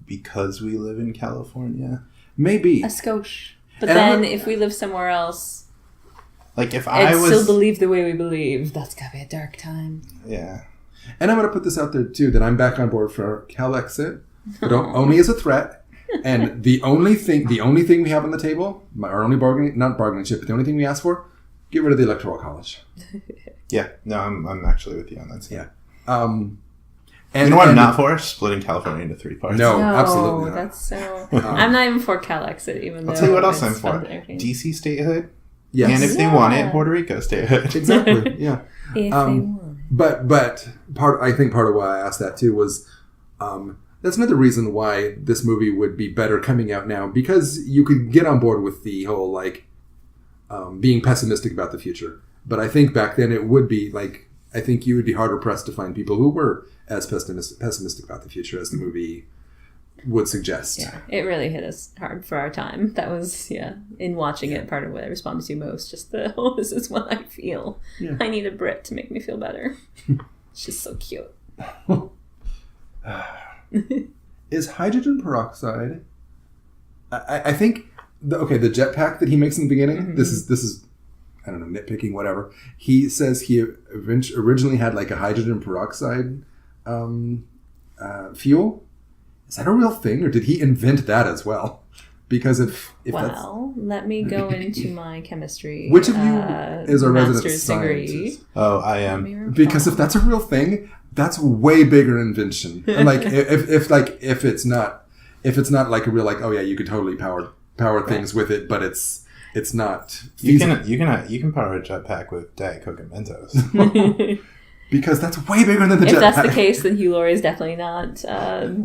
because we live in California? Maybe a skosh. But then, if we live somewhere else, like if I still believe the way we believe, that's gotta be a dark time. Yeah. And I'm gonna put this out there too, that I'm back on board for Calexit, but only as a threat. And the only thing we have on the table, our only not bargaining chip, but the only thing we ask for, get rid of the Electoral College. Yeah. No, I'm actually with you on that. Yeah. And you know what I'm not for? Splitting California into 3 parts. No, absolutely not. That's so... I'm not even for Calexit, even though... I'll tell you what else I'm for. DC statehood. Yes. And if they want it, Puerto Rico statehood. Exactly, yeah. If they want it. But I think part of why I asked that too was... that's another reason why this movie would be better coming out now, because you could get on board with the whole, being pessimistic about the future. But I think back then it would be, I think you would be harder pressed to find people who were as pessimistic about the future as the movie would suggest. Yeah, it really hit us hard for our time. That was, in watching it, part of what I responded to most. Just this is what I feel. Yeah. I need a Brit to make me feel better. She's so cute. Is hydrogen peroxide... I think... the jetpack that he makes in the beginning, this is I don't know, nitpicking, whatever. He says he originally had like a hydrogen peroxide fuel. Is that a real thing, or did he invent that as well? Because if let me go into my chemistry. Which of you is a resident master's scientist? degree. Oh, I am. Because if that's a real thing, that's way bigger invention. And like if it's not like a real like, oh yeah, you could totally power things with it, but it's not feasible. You can power a jetpack with Diet Coke and Mentos. Because that's way bigger than the jetpack. If that's the case, then Hugh Laurie is definitely not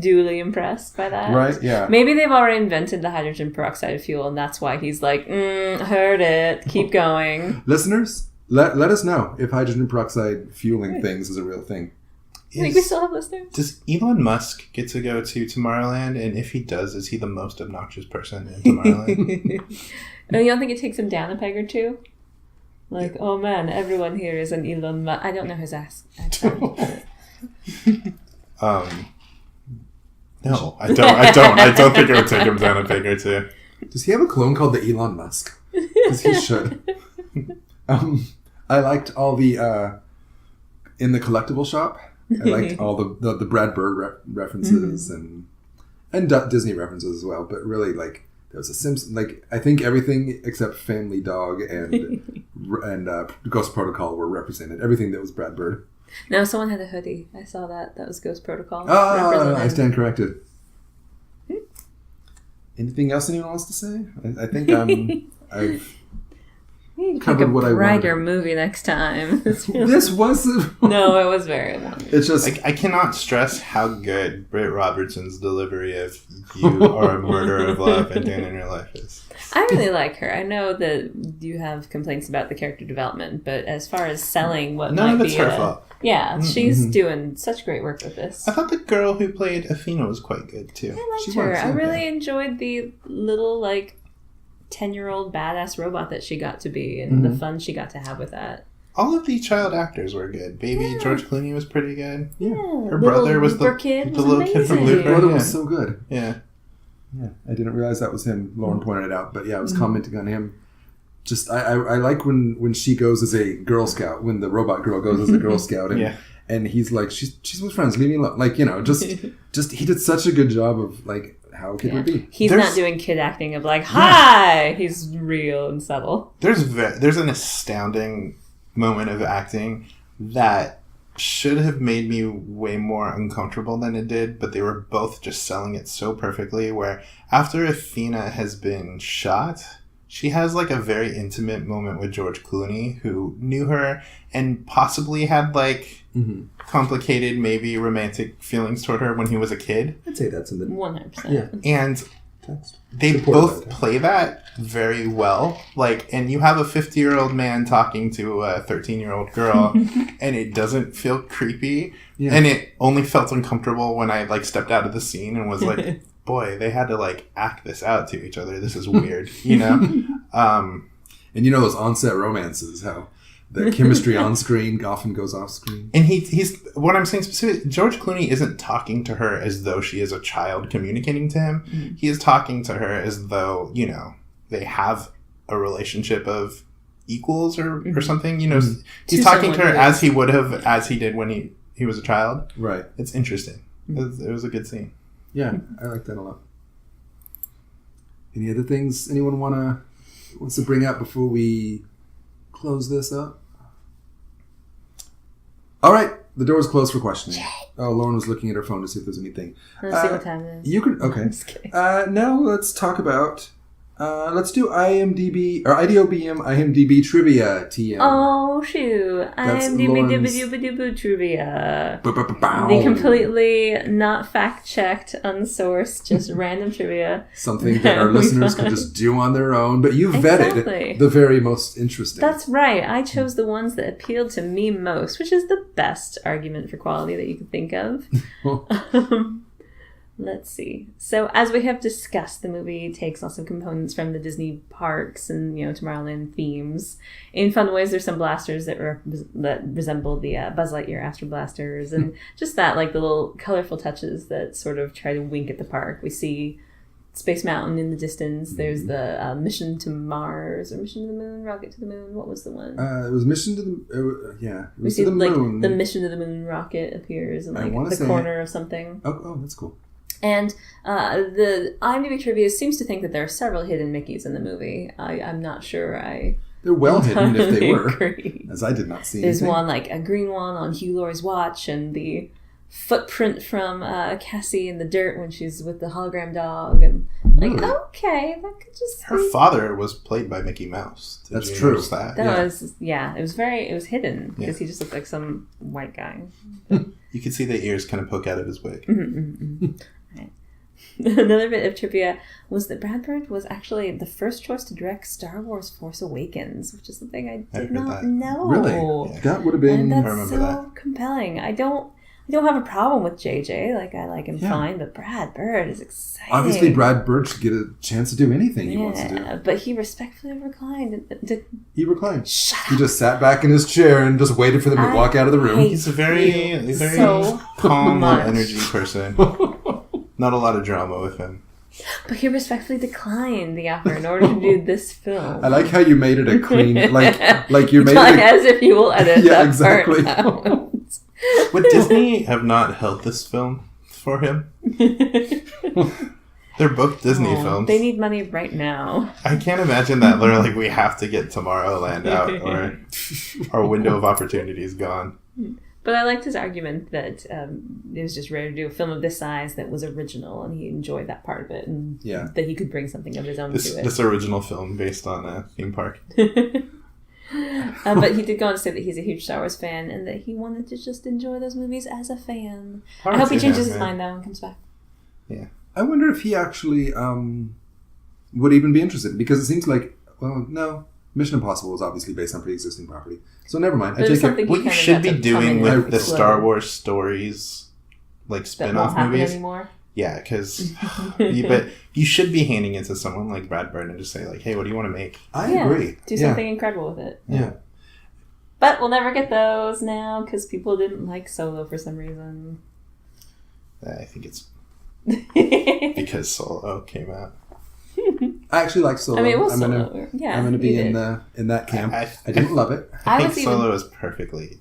duly impressed by that. Right, yeah. Maybe they've already invented the hydrogen peroxide fuel, and that's why he's like, heard it, keep going. Listeners, let us know if hydrogen peroxide fueling things is a real thing. I think we still have listeners. Does Elon Musk get to go to Tomorrowland? And if he does, is he the most obnoxious person in Tomorrowland? And you don't think it takes him down a peg or two? Like, oh man, everyone here is an Elon Musk. I don't know his accent. No, I don't think it would take him down a peg or two. Does he have a clone called the Elon Musk? Because he should. I liked all the in the collectible shop. I liked all the Brad Bird references and Disney references as well. But really, like, there was a Simpson. Like, I think everything except Family Dog and Ghost Protocol were represented. Everything that was Brad Bird. No, someone had a hoodie. I saw that. That was Ghost Protocol. Oh, I stand corrected. Anything else anyone wants to say? I think I've covered what I wanted. Write your movie next time. This was no, it was very long. It's just I cannot stress how good Britt Robertson's delivery of "You are a murderer of love and Dan in your life" is. I really like her. I know that you have complaints about the character development, but as far as selling what none might of it's be her fault. Yeah, she's doing such great work with this. I thought the girl who played Athena was quite good too. I liked her. I really enjoyed the little 10-year-old badass robot that she got to be and the fun she got to have with that. All of the child actors were good. Baby George Clooney was pretty good. Yeah. Her brother was the little kid from Looper. Her brother was so good. Yeah. Yeah. I didn't realize that was him. Lauren pointed it out, but yeah, I was commenting on him. Just I like when she goes as a Girl Scout, when the robot girl goes as a Girl Scout, and he's like, she's with friends, leave me alone. Just he did such a good job of how a kid would be. He's not doing kid acting of hi. He's real and subtle. There's an astounding moment of acting that should have made me way more uncomfortable than it did, but they were both just selling it so perfectly, where after Athena has been shot, she has a very intimate moment with George Clooney, who knew her and possibly had complicated, maybe romantic feelings toward her when he was a kid. I'd say that's in the 100%. Yeah. And they both play that very well. And you have a 50-year-old man talking to a 13-year-old girl, and it doesn't feel creepy. Yeah. And it only felt uncomfortable when I stepped out of the scene and was like, boy, they had to act this out to each other. This is weird, And those on-set romances, how the chemistry on screen often goes off screen. And he's what I'm saying specifically, George Clooney isn't talking to her as though she is a child communicating to him. Mm-hmm. He is talking to her as though, they have a relationship of equals or something. He's talking to her as he would have, as he did when he was a child. Right. It's interesting. It was a good scene. Yeah, I like that a lot. Any other things anyone wants to bring up before we close this up? All right, the door is closed for questioning. Oh, Lauren was looking at her phone to see if there's anything. Let's see what time it is. You can okay. I'm just kidding. Now let's talk about. Let's do IMDb or IMDb trivia. TM. Oh shoot! IMDb trivia. The completely not fact checked, unsourced, just random trivia. Something that our listeners can just do on their own, but you vetted the very most interesting. That's right. I chose the ones that appealed to me most, which is the best argument for quality that you could think of. Let's see. So, as we have discussed, the movie takes lots of components from the Disney parks and, Tomorrowland themes. In fun ways, there's some blasters that resemble the Buzz Lightyear Astro Blasters, and just that, the little colorful touches that sort of try to wink at the park. We see Space Mountain in the distance. There's the Mission to Mars or Mission to the Moon, Rocket to the Moon. What was the one? It was Mission to the It we was see to the moon. the Mission to the Moon rocket appears in the corner of something. Oh, that's cool. And the IMDb trivia seems to think that there are several hidden Mickeys in the movie. I'm not sure. They're well hidden if they were, agree. as I did not see. There's anything. one a green one on Hugh Laurie's watch, and the footprint from Cassie in the dirt when she's with the hologram dog, and okay, that could just her father was played by Mickey Mouse. That's true. That was it was hidden because he just looked like some white guy. You could see the ears kind of poke out of his wig. Right. Another bit of trivia was that Brad Bird was actually the first choice to direct Star Wars Force Awakens, which is something I did not know. Really? Yeah. That would have been... And that's so compelling. I don't have a problem with JJ. I like him fine, but Brad Bird is exciting. Obviously, Brad Bird should get a chance to do anything he wants to do. But he respectfully reclined. He reclined. Shut up. He just sat back in his chair and just waited for them to walk out of the room. He's a very calm, energy person. Not a lot of drama with him. But he respectfully declined the offer in order to do this film. I like how you made it a clean, like you made it as if you will edit that exactly. part out. Would Disney have not held this film for him? They're both Disney films. They need money right now. I can't imagine that they're like, we have to get Tomorrowland out or our window of opportunity is gone. But I liked his argument that it was just rare to do a film of this size that was original, and he enjoyed that part of it, and that he could bring something of his own to it. This original film based on a theme park. But he did go on to say that he's a huge Star Wars fan, and that he wanted to just enjoy those movies as a fan. I hope he changes his mind, though, and comes back. Yeah. I wonder if he actually would even be interested, because it seems like, well, no, Mission Impossible is obviously based on pre-existing property. So never mind. I take it. What you should be doing with the Star Wars stories, like spin-off movies. Anymore? Yeah, because but you should be handing it to someone like Brad Bird and just say like, "Hey, what do you want to make?" I agree. Do something incredible with it. Yeah. But we'll never get those now because people didn't like Solo for some reason. I think it's because Solo came out. I actually like Solo. I mean, it was I'm Solo. I'm going to be in that camp. I didn't love it. I think Solo is perfectly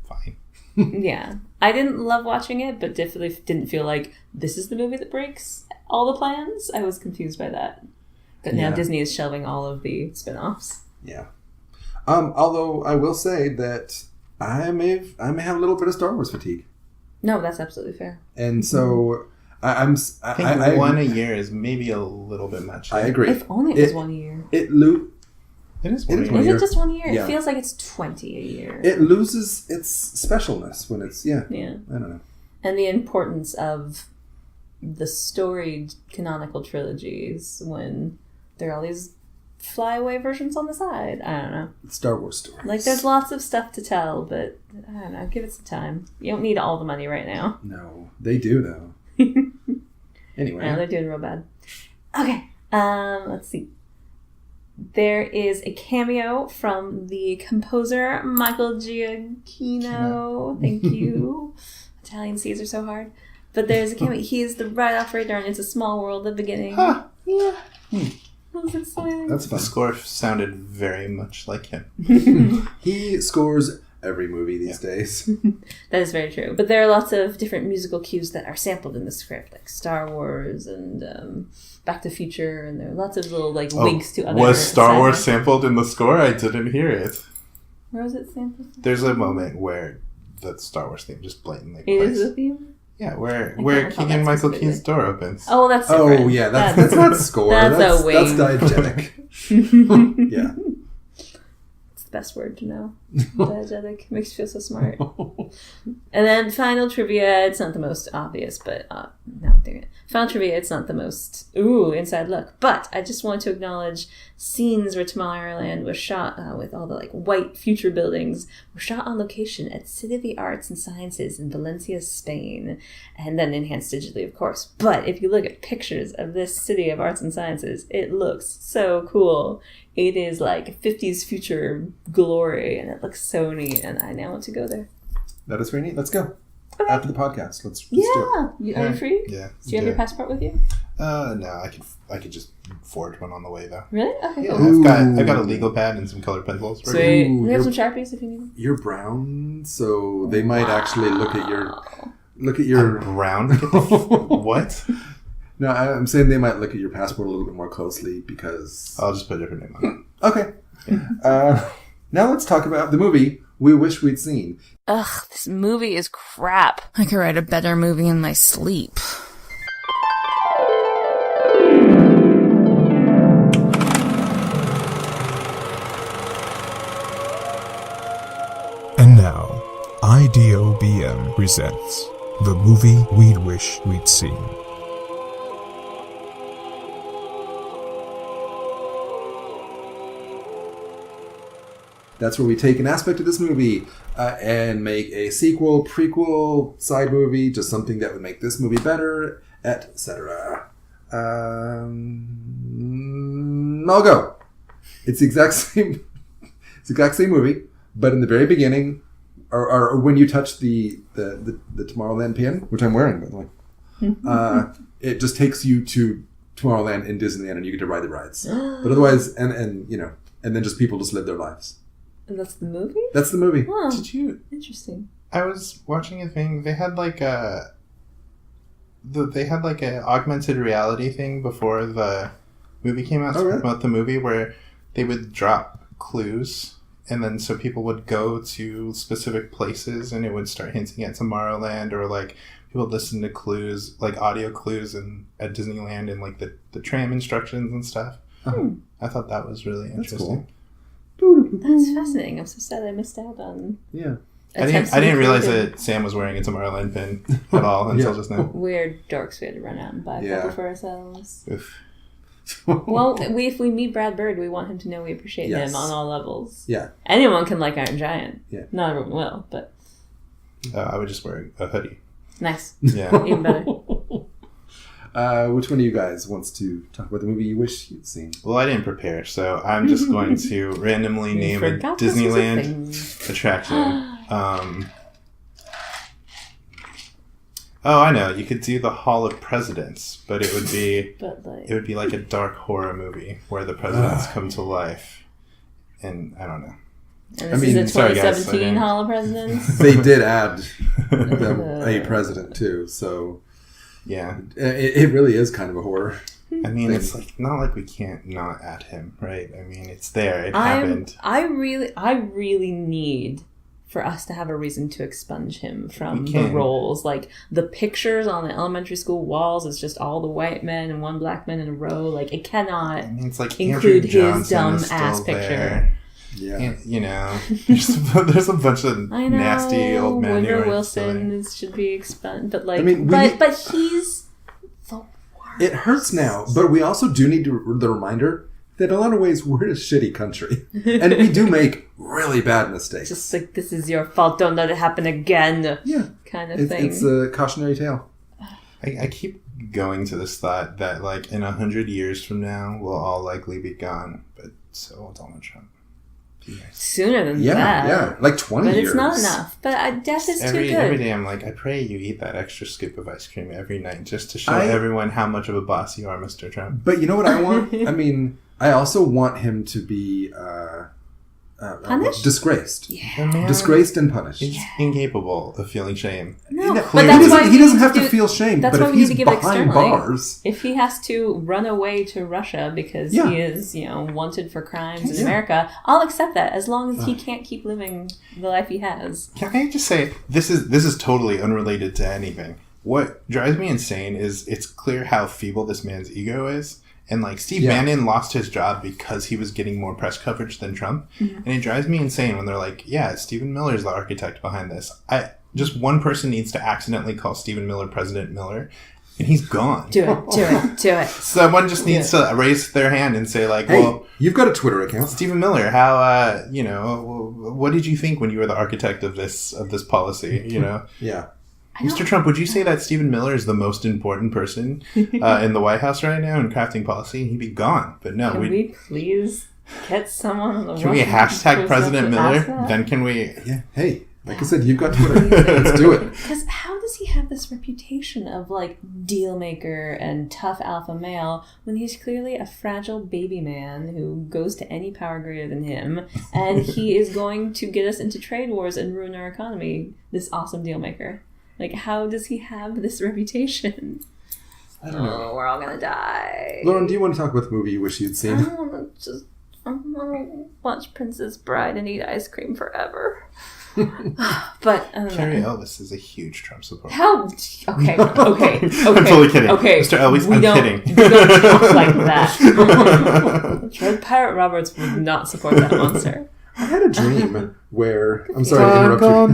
fine. Yeah. I didn't love watching it, but definitely didn't feel like this is the movie that breaks all the plans. I was confused by that. But now Disney is shelving all of the spin-offs. Yeah. Although I will say that I may have a little bit of Star Wars fatigue. No, that's absolutely fair. And so... I think one a year is maybe a little bit much. I agree. If only it was 1 year. It is 1 year. Is it just 1 year? Yeah. It feels like it's 20 a year. It loses its specialness when it's, I don't know. And the importance of the storied canonical trilogies when there are all these flyaway versions on the side. I don't know. Star Wars stories. Like, there's lots of stuff to tell, but I don't know. Give it some time. You don't need all the money right now. No, they do, though. Anyway. No, they're doing real bad. Okay. Let's see. There is a cameo from the composer Michael Giacchino. Thank you. Italian C's are so hard. But there's a cameo. He is the ride operator on It's a Small World at the beginning. Huh. Yeah. That was exciting. That's fun. The score sounded very much like him. He scores every movie these days. That is very true. But there are lots of different musical cues that are sampled in the script, like Star Wars and Back to the Future, and there are lots of little links to other... Was Star Wars sampled in the score? I didn't hear it. Where was it sampled? There's a moment where the Star Wars theme just blatantly plays. It is the theme? Yeah, where Keegan-Michael Key's door opens. Oh, that's different. Oh, yeah, that's not score. That's a wing. That's diegetic. Yeah. Best word to know. Diegetic. Makes you feel so smart. And then final trivia. It's not the most obvious, but no, dang it. Final trivia. It's not the most inside look. But I just want to acknowledge scenes where Tomorrowland was shot with all the white future buildings were shot on location at City of the Arts and Sciences in Valencia, Spain, and then enhanced digitally, of course. But if you look at pictures of this City of Arts and Sciences, it looks so cool. It is like 50s future glory, and it looks so neat, and I now want to go there. That is very neat. Let's go. after the podcast. Let's do it. Are you free? Yeah. Do you have your passport with you? No, I could just forge one on the way though. Really? Okay, Yeah, cool. I've got a legal pad and some colored pencils. Sweet. We have some Sharpies if you need them. You're brown, so they might actually look at your I'm brown. What? No, I'm saying they might look at your passport a little bit more closely because I'll just put a different name on it. Okay. Now let's talk about the movie we wish we'd seen. Ugh, this movie is crap. I could write a better movie in my sleep. And now, IDOBM presents the movie we wish we'd seen. That's where we take an aspect of this movie and make a sequel, prequel, side movie, just something that would make this movie better, etc. I'll go. It's the exact same. It's the exact same movie, but in the very beginning, or when you touch the Tomorrowland pin, which I'm wearing, by the way, it just takes you to Tomorrowland in Disneyland, and you get to ride the rides. But otherwise, and then just people just live their lives. And that's the movie? That's the movie. Huh. Did you? Interesting. I was watching a thing. They had like a augmented reality thing before the movie came out to promote the movie, where they would drop clues, and then so people would go to specific places, and it would start hinting at Tomorrowland, or like people would listen to clues, like audio clues, at Disneyland, and like the tram instructions and stuff. I thought that was really interesting. That's fascinating. I'm so sad I missed out on. Yeah. I didn't realize that Sam was wearing a Tomorrowland pin at all until just now. We're dorks. We had to run out and buy a couple for ourselves. Oof. Well, if we meet Brad Bird, we want him to know we appreciate him on all levels. Yeah. Anyone can like Iron Giant. Yeah. Not everyone will, but... I would just wear a hoodie. Nice. Yeah. Even better. Which one of you guys wants to talk about the movie you wish you'd seen? Well, I didn't prepare, so I'm just going to randomly name a Disneyland attraction. I know. You could do the Hall of Presidents, but it would be like a dark horror movie where the presidents come to life, and I don't know. And this is the 2017 Hall of Presidents. They did add a president too, so. Yeah, it really is kind of a horror. I mean, it's like not like we can't not at him, right? I mean, it's there. It happened. I really need for us to have a reason to expunge him from the roles. Like the pictures on the elementary school walls is just all the white men and one black man in a row. Like it cannot it's like include his dumb ass picture. There. Yeah, there's a bunch of nasty old men. Woodrow Wilson should be expunged, but like, but he's the worst. It hurts now, but we also do need the reminder that in a lot of ways we're a shitty country, and we do make really bad mistakes. Just like this is your fault, don't let it happen again. Yeah, kind of thing. It's a cautionary tale. I keep going to this thought that like in 100 years from now we'll all likely be gone, but so will Donald Trump. Sooner than that. Yeah, like 20 years. But it's not enough. But death is too good. Every day I'm like, I pray you eat that extra scoop of ice cream every night just to show everyone how much of a boss you are, Mr. Trump. But you know what I want? I mean, I also want him to be punished? Disgraced. Yeah. Disgraced and punished. He's incapable of feeling shame. No, but that's why he doesn't have to feel shame. But if he's behind bars, if he has to run away to Russia because he is, wanted for crimes in America, I'll accept that as long as he can't keep living the life he has. Can I just say this is totally unrelated to anything. What drives me insane is it's clear how feeble this man's ego is. And, like, Steve Bannon lost his job because he was getting more press coverage than Trump. Mm-hmm. And it drives me insane when they're like, yeah, Stephen Miller's the architect behind this. Just one person needs to accidentally call Stephen Miller President Miller, and he's gone. Do it. Someone just needs to raise their hand and say, like, hey, well... you've got a Twitter account. Stephen Miller, how, what did you think when you were the architect of this policy, Yeah. Mr. Trump, would you say that Stephen Miller is the most important person in the White House right now in crafting policy? He'd be gone. But no. Can we please get someone on the Can we hashtag President Miller? Then can we... Yeah. Hey. Like I said, you've got Twitter. Let's do it. Because how does he have this reputation of like deal maker and tough alpha male when he's clearly a fragile baby man who goes to any power greater than him, and he is going to get us into trade wars and ruin our economy? This awesome deal maker. Like, how does he have this reputation? I don't know. We're all gonna die. Loren, do you want to talk about the movie you wish you'd seen? I want to watch Princess Bride and eat ice cream forever. But Carrie Elvis is a huge Trump supporter. How? Okay. I'm totally kidding. Okay, Mr. Elvis, I'm kidding. We don't talk like that. Dread Pirate Roberts would not support that monster. I had a dream where I'm sorry to interrupt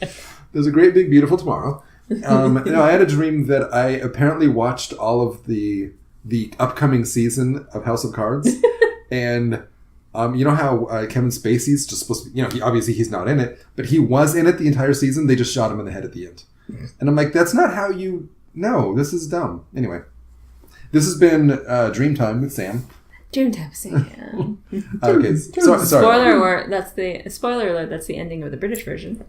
you. There's a great big beautiful tomorrow. I had a dream that I apparently watched all of the upcoming season of House of Cards, and you know how Kevin Spacey's just supposed to be, he's not in it, but he was in it the entire season. They just shot him in the head at the end. And I'm like, that's not how you know. This is dumb. Anyway, this has been Dreamtime with Sam. Dreamtime with Sam. Okay, sorry. Spoiler alert, that's the ending of the British version.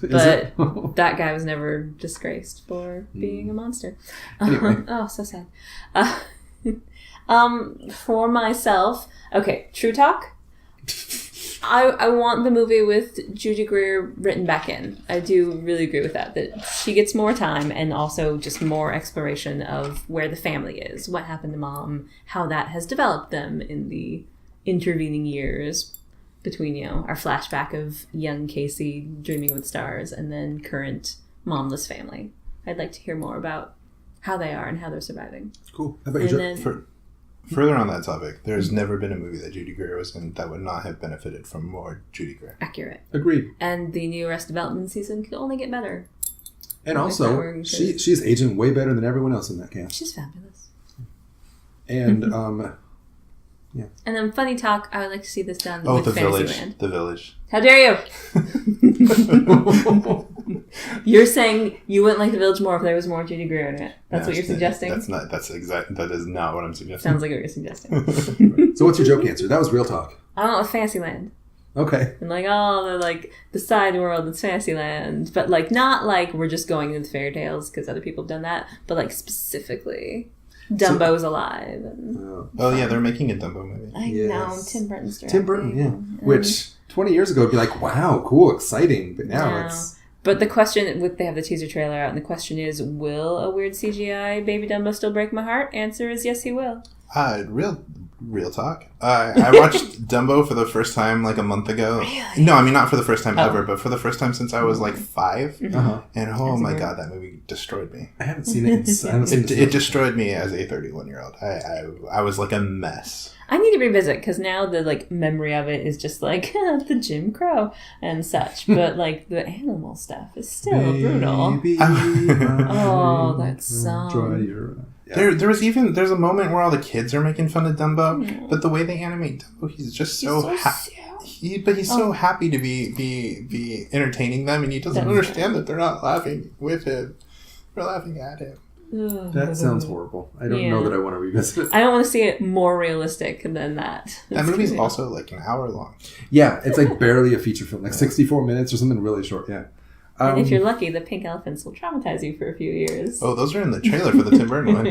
But that guy was never disgraced for being a monster. Anyway. Oh, so sad. For myself, okay, True Talk. I want the movie with Judy Greer written back in. I do really agree with that she gets more time and also just more exploration of where the family is, what happened to mom, how that has developed them in the intervening years between, our flashback of young Casey dreaming with stars and then current momless family. I'd like to hear more about how they are and how they're surviving. Cool. How about you? Further on that topic, there's never been a movie that Judy Greer was in that would not have benefited from more Judy Greer. Accurate. Agreed. And the new Arrested Development season could only get better. And also, she's aging way better than everyone else in that cast. She's fabulous. And, yeah. And then Funny Talk, I would like to see this done with Fantasyland. The Village. How dare you! You're saying you wouldn't like The Village more if there was more Judy Greer in it. That's what you're suggesting? That is not what I'm suggesting. Sounds like what you're suggesting. So what's your joke answer? That was real talk. I don't know, with Fantasyland. Okay. And the side world is Fantasyland. But not we're just going into fairy tales because other people have done that. But specifically, Dumbo's alive. And they're making a Dumbo movie. I know, Tim Burton's directing. Tim Burton, yeah. Which 20 years ago would be like, wow, cool, exciting. But now it's... But the question, they have the teaser trailer out, and the question is, will a weird CGI Baby Dumbo still break my heart? Answer is yes, he will. Real talk. I watched Dumbo for the first time a month ago. Really? No, I mean not for the first time ever, but for the first time since I was 5. Uh-huh. And oh my god, that movie destroyed me. I haven't seen it. It destroyed me as a 31-year-old. I was a mess. I need to revisit because now the memory of it is just the Jim Crow and such, but the animal stuff is still brutal. Oh, that song. Yeah. There's a moment where all the kids are making fun of Dumbo, but the way they animate Dumbo, he's just so happy. He's so happy to be entertaining them, and he doesn't understand that they're not laughing with him; they're laughing at him. That sounds horrible. I don't know that I want to revisit it. I don't want to see it more realistic than that. That movie's also an hour long. Yeah, it's barely a feature film, 64 minutes or something really short. Yeah. And if you're lucky, the pink elephants will traumatize you for a few years. Oh, those are in the trailer for the Tim Burton one.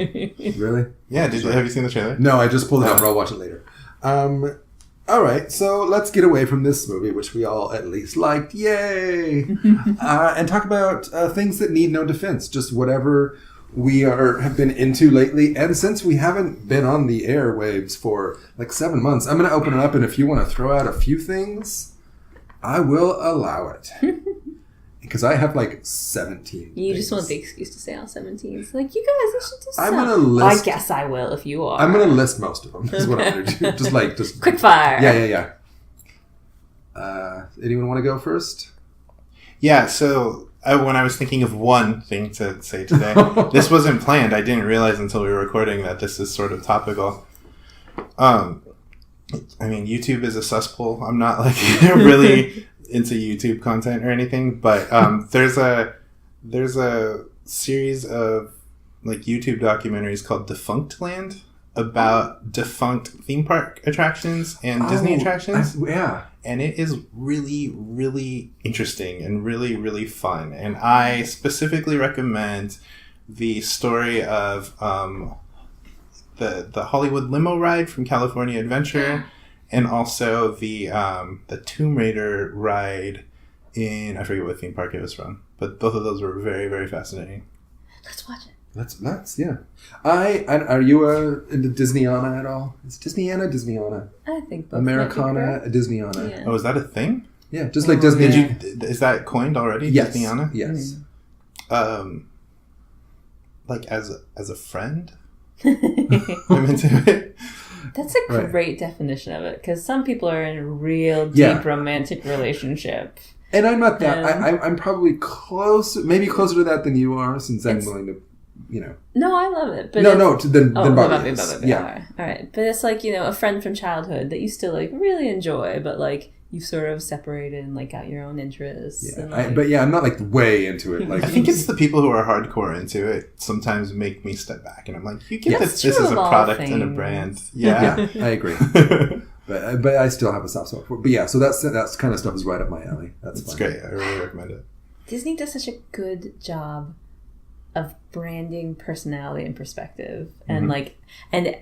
Really? Yeah. Have you seen the trailer? No, I just pulled it up. I'll watch it later. All right, so let's get away from this movie, which we all at least liked. Yay! And talk about things that need no defense. Just whatever we have been into lately. And since we haven't been on the airwaves for 7 months, I'm going to open it up. And if you want to throw out a few things, I will allow it. Because I have 17 You things. just want the excuse to say all 17. It's you guys, I should do I'm some. going to list... I guess I will if you are. I'm going to list most of them. Is what I'm going to do. Just quick fire. Yeah. Anyone want to go first? Yeah, so when I was thinking of one thing to say today, this wasn't planned. I didn't realize until we were recording that this is sort of topical. YouTube is a cesspool. I'm not really... into YouTube content or anything, but there's a series of YouTube documentaries called Defunct Land about defunct theme park attractions and Disney attractions. Yeah. And it is really, really interesting and really, really fun. And I specifically recommend the story of the Hollywood limo ride from California Adventure, and also the Tomb Raider ride in, I forget what theme park it was from, but both of those were very, very fascinating. Let's watch it. Let's yeah. Are you into Disneyana at all? Is Disneyana? I think both. Americana, Disneyana. Yeah. Oh, is that a thing? Yeah, just like Disney. Is that coined already? Yes. Disneyana? Yes. Like as a friend, I'm into it. That's a great definition of it, because some people are in a real deep romantic relationship. And I'm not that. I'm probably maybe closer to that than you are, since I'm willing to, No, I love it. But than Bobby is. Bobby. Yeah. All right. But it's like, a friend from childhood that you still like really enjoy, but like you sort of separated and like got your own interests. Yeah. And, I'm not like way into it. Like I think it's the people who are hardcore into it sometimes make me step back, and I'm like, you get that this is a product and a brand. Yeah, I agree. But I still have a soft spot for it. But yeah, so that's kind of stuff is right up my alley. That's great. I really recommend it. Disney does such a good job of branding personality and perspective, and and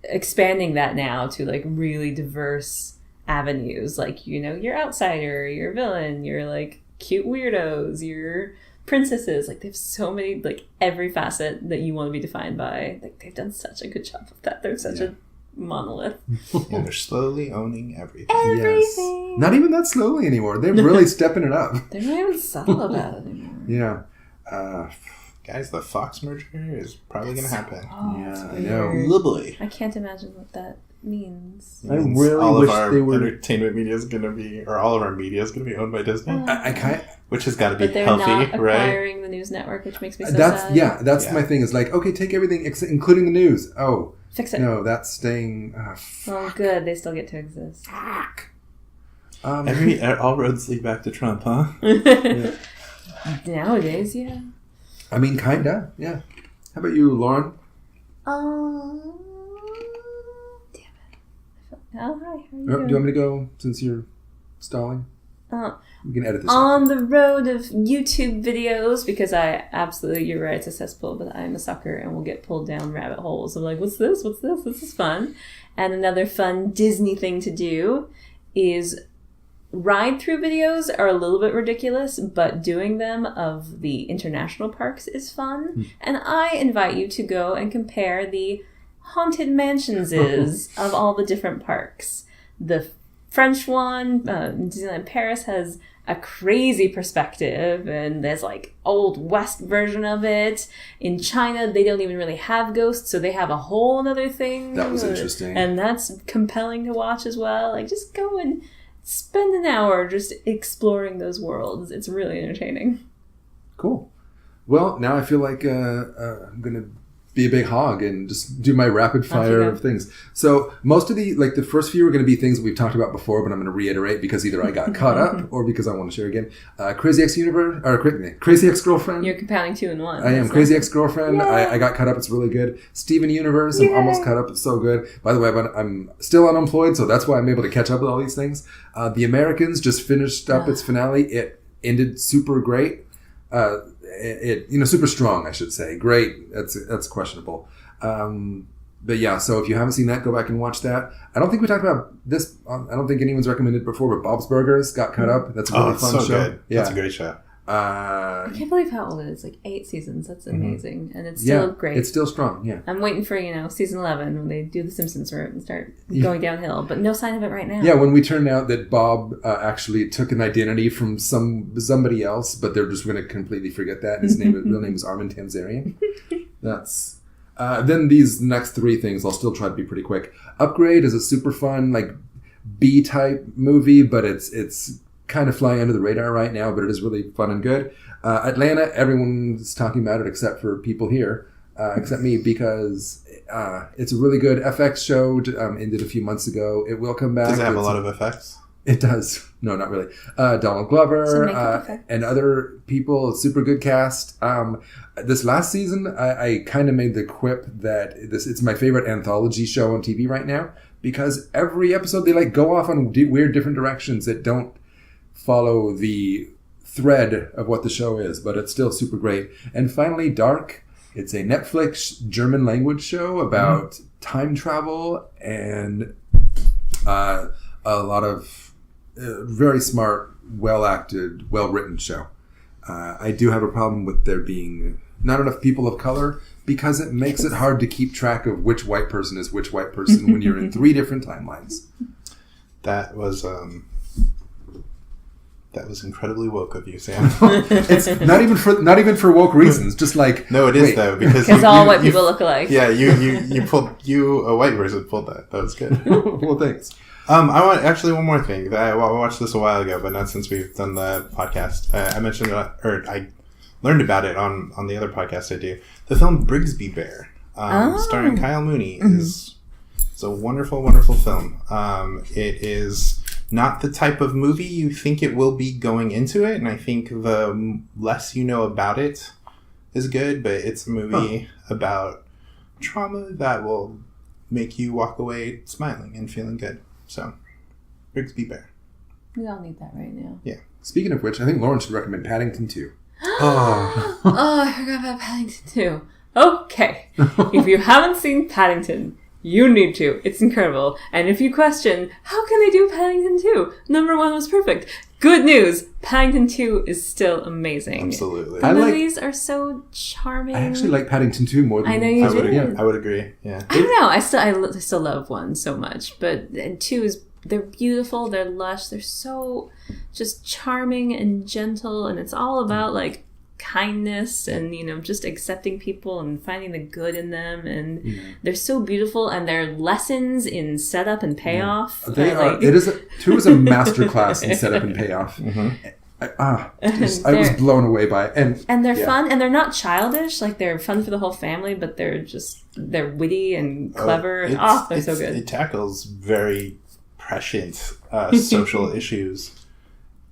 expanding that now to like really diverse avenues, like your outsider, your villain, your like cute weirdos, your princesses. Like they have so many, like every facet that you want to be defined by. Like they've done such a good job of that. They're such a monolith. And they're slowly owning everything. Yes. Not even that slowly anymore. They're really stepping it up. They're not even subtle about it anymore. Yeah. Guys, the Fox merger is probably going to happen. Yeah, I know. Oh boy. I can't imagine what that means. I really all wish of our they were. entertainment media is going to be, or all of our media is going to be owned by Disney. I kind. Which has got to be but they're healthy, not right? acquiring the news network, which makes me so sad. That's Yeah. my thing. Is like, okay, take everything, including the news. Oh, fix it. No, that's staying. Well, good. They still get to exist. Fuck. All roads lead back to Trump, huh? Yeah. Nowadays, yeah. I mean, kinda. Yeah. How about you, Lauren? Damn it. Oh, hi. How are you Do you want me to go since you're stalling? We can edit this on the road of YouTube videos, because you're right, it's a cesspool, but I'm a sucker and will get pulled down rabbit holes. I'm like, what's this? This is fun. And another fun Disney thing to do is ride-through videos are a little bit ridiculous, but doing them of the international parks is fun. And I invite you to go and compare the haunted mansions of all the different parks. The French one, Disneyland Paris, has a crazy perspective, and there's like old West version of it. In China, they don't even really have ghosts, so they have a whole other thing. That was interesting. And that's compelling to watch as well. Like, just go and spend an hour just exploring those worlds. It's really entertaining. Cool. Well, now I feel like I'm going to be a big hog and just do my rapid fire of things. So most of the first few are going to be things we've talked about before, but I'm going to reiterate because either I got caught up or because I want to share again. Crazy Ex-Girlfriend. You're compounding 2 in 1. I am. Crazy Ex-Girlfriend. I got caught up. It's really good. Steven Universe. I'm almost caught up. It's so good. By the way, I'm still unemployed, so that's why I'm able to catch up with all these things. The Americans just finished up its finale. It ended super great. Super strong, I should say. Great. That's questionable. But yeah, so if you haven't seen that, go back and watch that. I don't think we talked about this. I don't think anyone's recommended before, but Bob's Burgers got cut up. That's a really fun so show. Good. Yeah. That's a great show. I can't believe how old it is. Like 8 seasons. That's amazing. And it's still great. It's still strong, yeah. I'm waiting for, season 11 when they do the Simpsons route and start going downhill. But no sign of it right now. Yeah, when we turned out that Bob actually took an identity from somebody else, but they're just going to completely forget that. His real name is Armin Tamzarian. That's... then these next 3 things, I'll still try to be pretty quick. Upgrade is a super fun, B-type movie, but it's kind of flying under the radar right now, but it is really fun and good. Atlanta, everyone's talking about it except for people here, except me, because it's a really good FX show. Ended a few months ago. It will come back. Does it have a lot of effects? It does. No, not really. Donald Glover and other people. Super good cast. This last season, I kind of made the quip that it's my favorite anthology show on TV right now because every episode they like go off on weird different directions that don't follow the thread of what the show is, but it's still super great. And finally, Dark. It's a Netflix German language show about time travel and a lot of very smart, well-acted, well-written show. I do have a problem with there being not enough people of color because it makes it hard to keep track of which white person is which white person when you're in 3 different timelines. That was incredibly woke of you, Sam. It's not even for woke reasons. Just like no, it is though because all white people look alike. Yeah, you a white person pulled that. That was good. Well, thanks. I want actually one more thing. I watched this a while ago, but not since we've done the podcast. I mentioned or I learned about it on the other podcast I do. The film Brigsby Bear, starring Kyle Mooney, is a wonderful, wonderful film. It is not the type of movie you think it will be going into it, and I think the less you know about it is good, but it's a movie about trauma that will make you walk away smiling and feeling good. So, Brigsby Bear. We all need that right now. Yeah. Speaking of which, I think Lauren should recommend Paddington 2. Oh, I forgot about Paddington 2. Okay. If you haven't seen Paddington, you need to. It's incredible. And if you question, how can they do Paddington 2? Number 1 was perfect. Good news. Paddington 2 is still amazing. Absolutely. The movies are so charming. I actually like Paddington 2 more than I know you do. I would agree. Yeah. I don't know. I still love 1 so much, but 2 is they're beautiful. They're lush. They're so just charming and gentle, and it's all about like kindness and just accepting people and finding the good in them, and they're so beautiful, and they're lessons in setup and payoff. They are. 2 is a masterclass in setup and payoff. I was blown away by it, and they're fun, and they're not childish. Like they're fun for the whole family, but they're witty and clever. They're so good. It tackles very prescient social issues.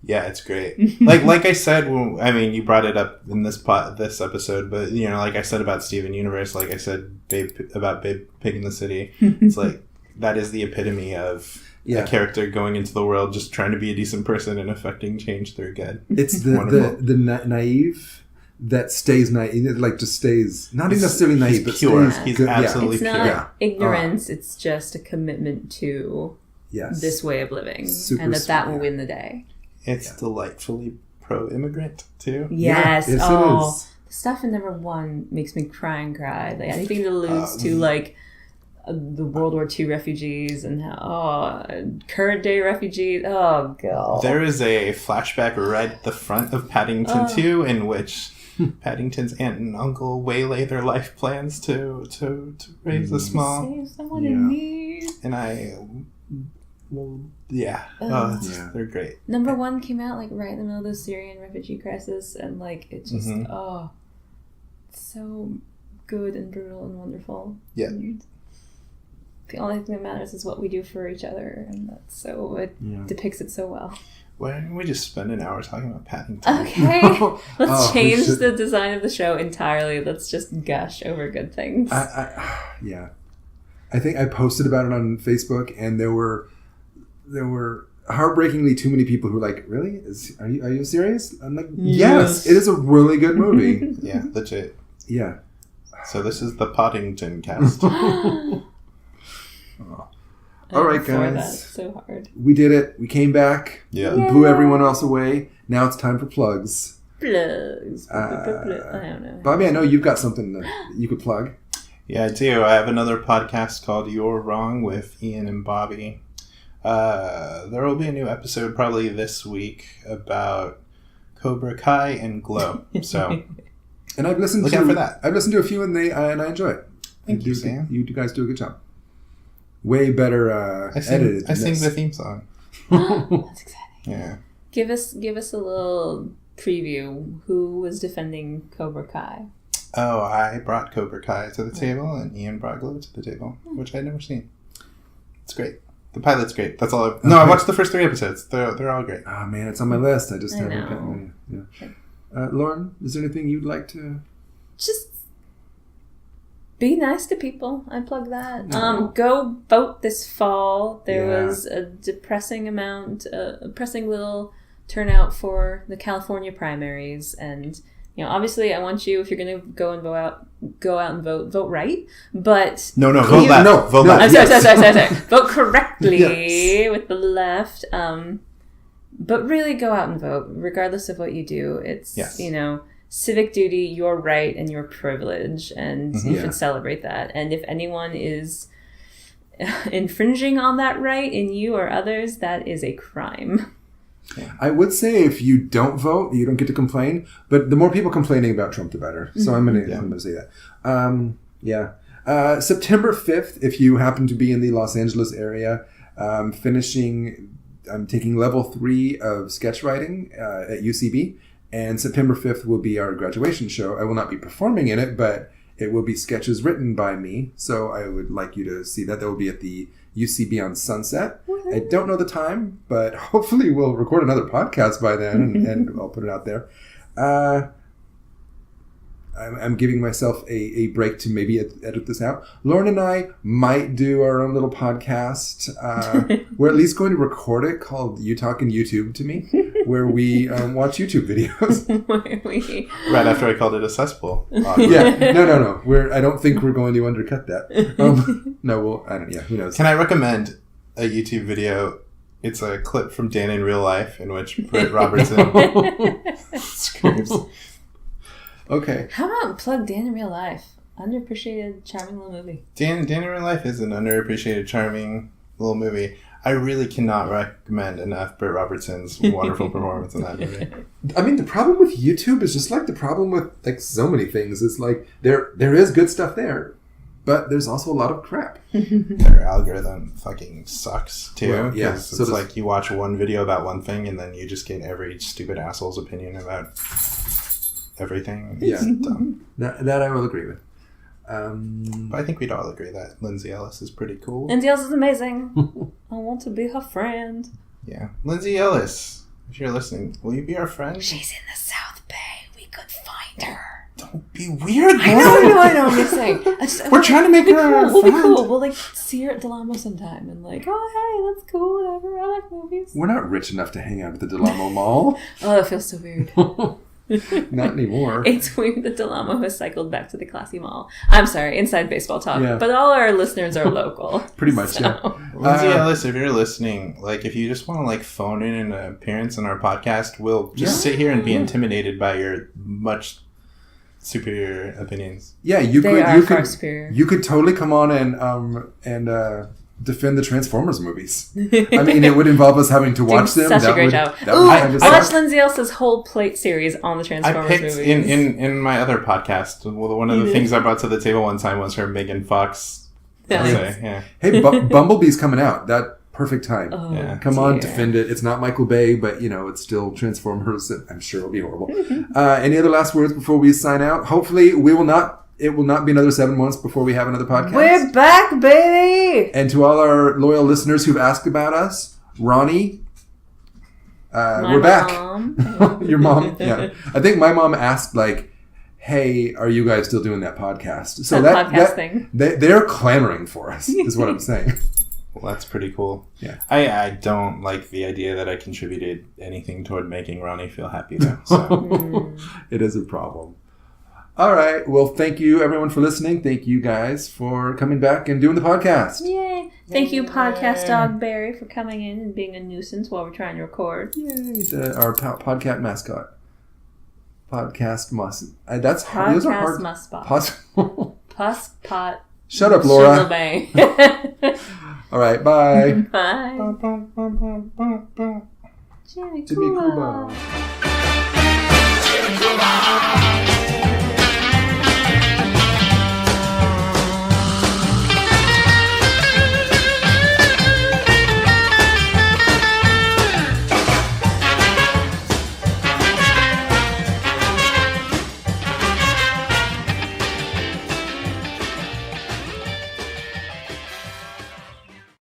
Yeah, it's great. Like I said, you brought it up in this episode, but like I said about Steven Universe, like I said about Babe Pig in the City, it's like that is the epitome of a character going into the world just trying to be a decent person and affecting change through good. It's the naive that stays naive, like just stays not even necessarily naive, but pure. Stays He's good. absolutely it's pure. not ignorance. It's just a commitment to this way of living, and that will win the day. It's delightfully pro-immigrant, too. Yes. Yes, it is. The stuff in number 1 makes me cry and cry. Like anything that alludes to, like, the World War II refugees and current day refugees. Oh, God. There is a flashback right at the front of Paddington 2 in which Paddington's aunt and uncle waylay their life plans to raise a small... Save someone in need. And they're great. Number 1 came out like right in the middle of the Syrian refugee crisis, and like it just so good and brutal and wonderful. Yeah. And the only thing that matters is what we do for each other, and it depicts it so well. Why don't we just spend an hour talking about Paddington? Okay, let's change the design of the show entirely. Let's just gush over good things. I think I posted about it on Facebook, and there were heartbreakingly too many people who were like, really? Are you serious? I'm like, yes, it is a really good movie. Yeah, legit. Yeah. So this is the Poddington cast. All right, guys. That's so hard. We did it. We came back. Yeah. We blew everyone else away. Now it's time for plugs. Plugs. I don't know. Bobby, I know you've got something that you could plug. Yeah, I do. I have another podcast called You're Wrong with Ian and Bobby. There will be a new episode probably this week about Cobra Kai and Glow. So, and I've listened look out for that. I've listened to a few, and I enjoy it. Thank you, Sam. You guys do a good job. Way better edited. I sing the theme song. That's exciting. Yeah. Give us a little preview. Who was defending Cobra Kai? Oh, I brought Cobra Kai to the table, and Ian brought Glow to the table, which I'd never seen. It's great. The pilot's great. That's all. I watched the first 3 episodes. They're all great. Oh man, it's on my list. I just haven't gotten it. Yeah. Lauren, is there anything you'd like to? Just be nice to people. I plug that. Go vote this fall. There was a depressing little turnout for the California primaries, and obviously I want you, if you're going to go out and vote right, but vote left. Vote left. I'm sorry. Vote correctly with the left. But really go out and vote, regardless of what you do. It's civic duty, your right and your privilege, and you should celebrate that. And if anyone is infringing on that right in you or others, that is a crime. I would say if you don't vote, you don't get to complain. But the more people complaining about Trump, the better. So I'm going to say that. September 5th, if you happen to be in the Los Angeles area, I'm taking level 3 of sketch writing at UCB. And September 5th will be our graduation show. I will not be performing in it, but it will be sketches written by me. So I would like you to see that. That will be at the UCB on Sunset. I don't know the time, but hopefully we'll record another podcast by then and I'll put it out there. I'm giving myself a break to maybe edit this out. Loren and I might do our own little podcast. We're at least going to record it called You Talking YouTube to Me, where we watch YouTube videos. Right after I called it a cesspool. Yeah. No. I don't think we're going to undercut that. Who knows? Can I recommend a YouTube video? It's a clip from Dan in Real Life in which Britt Robertson screams. Okay. How about plug Dan in Real Life? Underappreciated, charming little movie. Dan in Real Life is an underappreciated, charming little movie. I really cannot recommend enough Britt Robertson's wonderful performance in that movie. I mean, the problem with YouTube is just like the problem with like so many things. It's like there is good stuff there, but there's also a lot of crap. Their algorithm fucking sucks too. Well, yeah. So it's like you watch one video about one thing and then you just get every stupid asshole's opinion about everything. It's dumb. That I will agree with. But I think we'd all agree that Lindsay Ellis is pretty cool. Lindsay Ellis is amazing. I want to be her friend. Yeah. Lindsay Ellis, if you're listening, will you be our friend? She's in the South Bay. We could find her. Don't be weird, I know. I'm just saying. We're trying to make her our friend. We'll be cool. We'll see her at Del Amo sometime and hey, that's cool. Whatever. I like movies. We're not rich enough to hang out at the Del Amo Mall. Oh, that feels so weird. Not anymore. It's weird that Del Amo has cycled back to the classy mall. I'm sorry, inside baseball talk. Yeah. But all our listeners are local. Pretty much, yeah. Lindsay Ellis, if you're listening, if you just want to phone in an appearance on our podcast, we'll just sit here and be intimidated by your much superior opinions. Yeah, you could totally come on and defend the Transformers movies. I mean, it would involve us having to watch them. Such a great job. Watch Lindsay Ellis's whole plate series on the Transformers movies. In my other podcast, one of the things I brought to the table one time was her Megan Fox essay. Yeah. Hey, Bumblebee's coming out. That perfect time. Oh, yeah. Come on, defend it. It's not Michael Bay, but it's still Transformers. I'm sure it'll be horrible. Any other last words before we sign out? Hopefully, it will not be another 7 months before we have another podcast. We're back, baby! And to all our loyal listeners who've asked about us, Ronnie, we're back. Your mom, yeah. I think my mom asked, hey, are you guys still doing that podcast? So podcast thing. They're clamoring for us, is what I'm saying. Well, that's pretty cool. Yeah. I don't like the idea that I contributed anything toward making Ronnie feel happy, though. So. It is a problem. All right. Well, thank you, everyone, for listening. Thank you, guys, for coming back and doing the podcast. Yay. Thank you, Podcast Dog Barry, for coming in and being a nuisance while we're trying to record. Yay. Our podcast mascot. Podcast must. That's hard. Those are hard. Pot. Shut up, Laura. All right. Bye. Bye. Jimmy Kuba.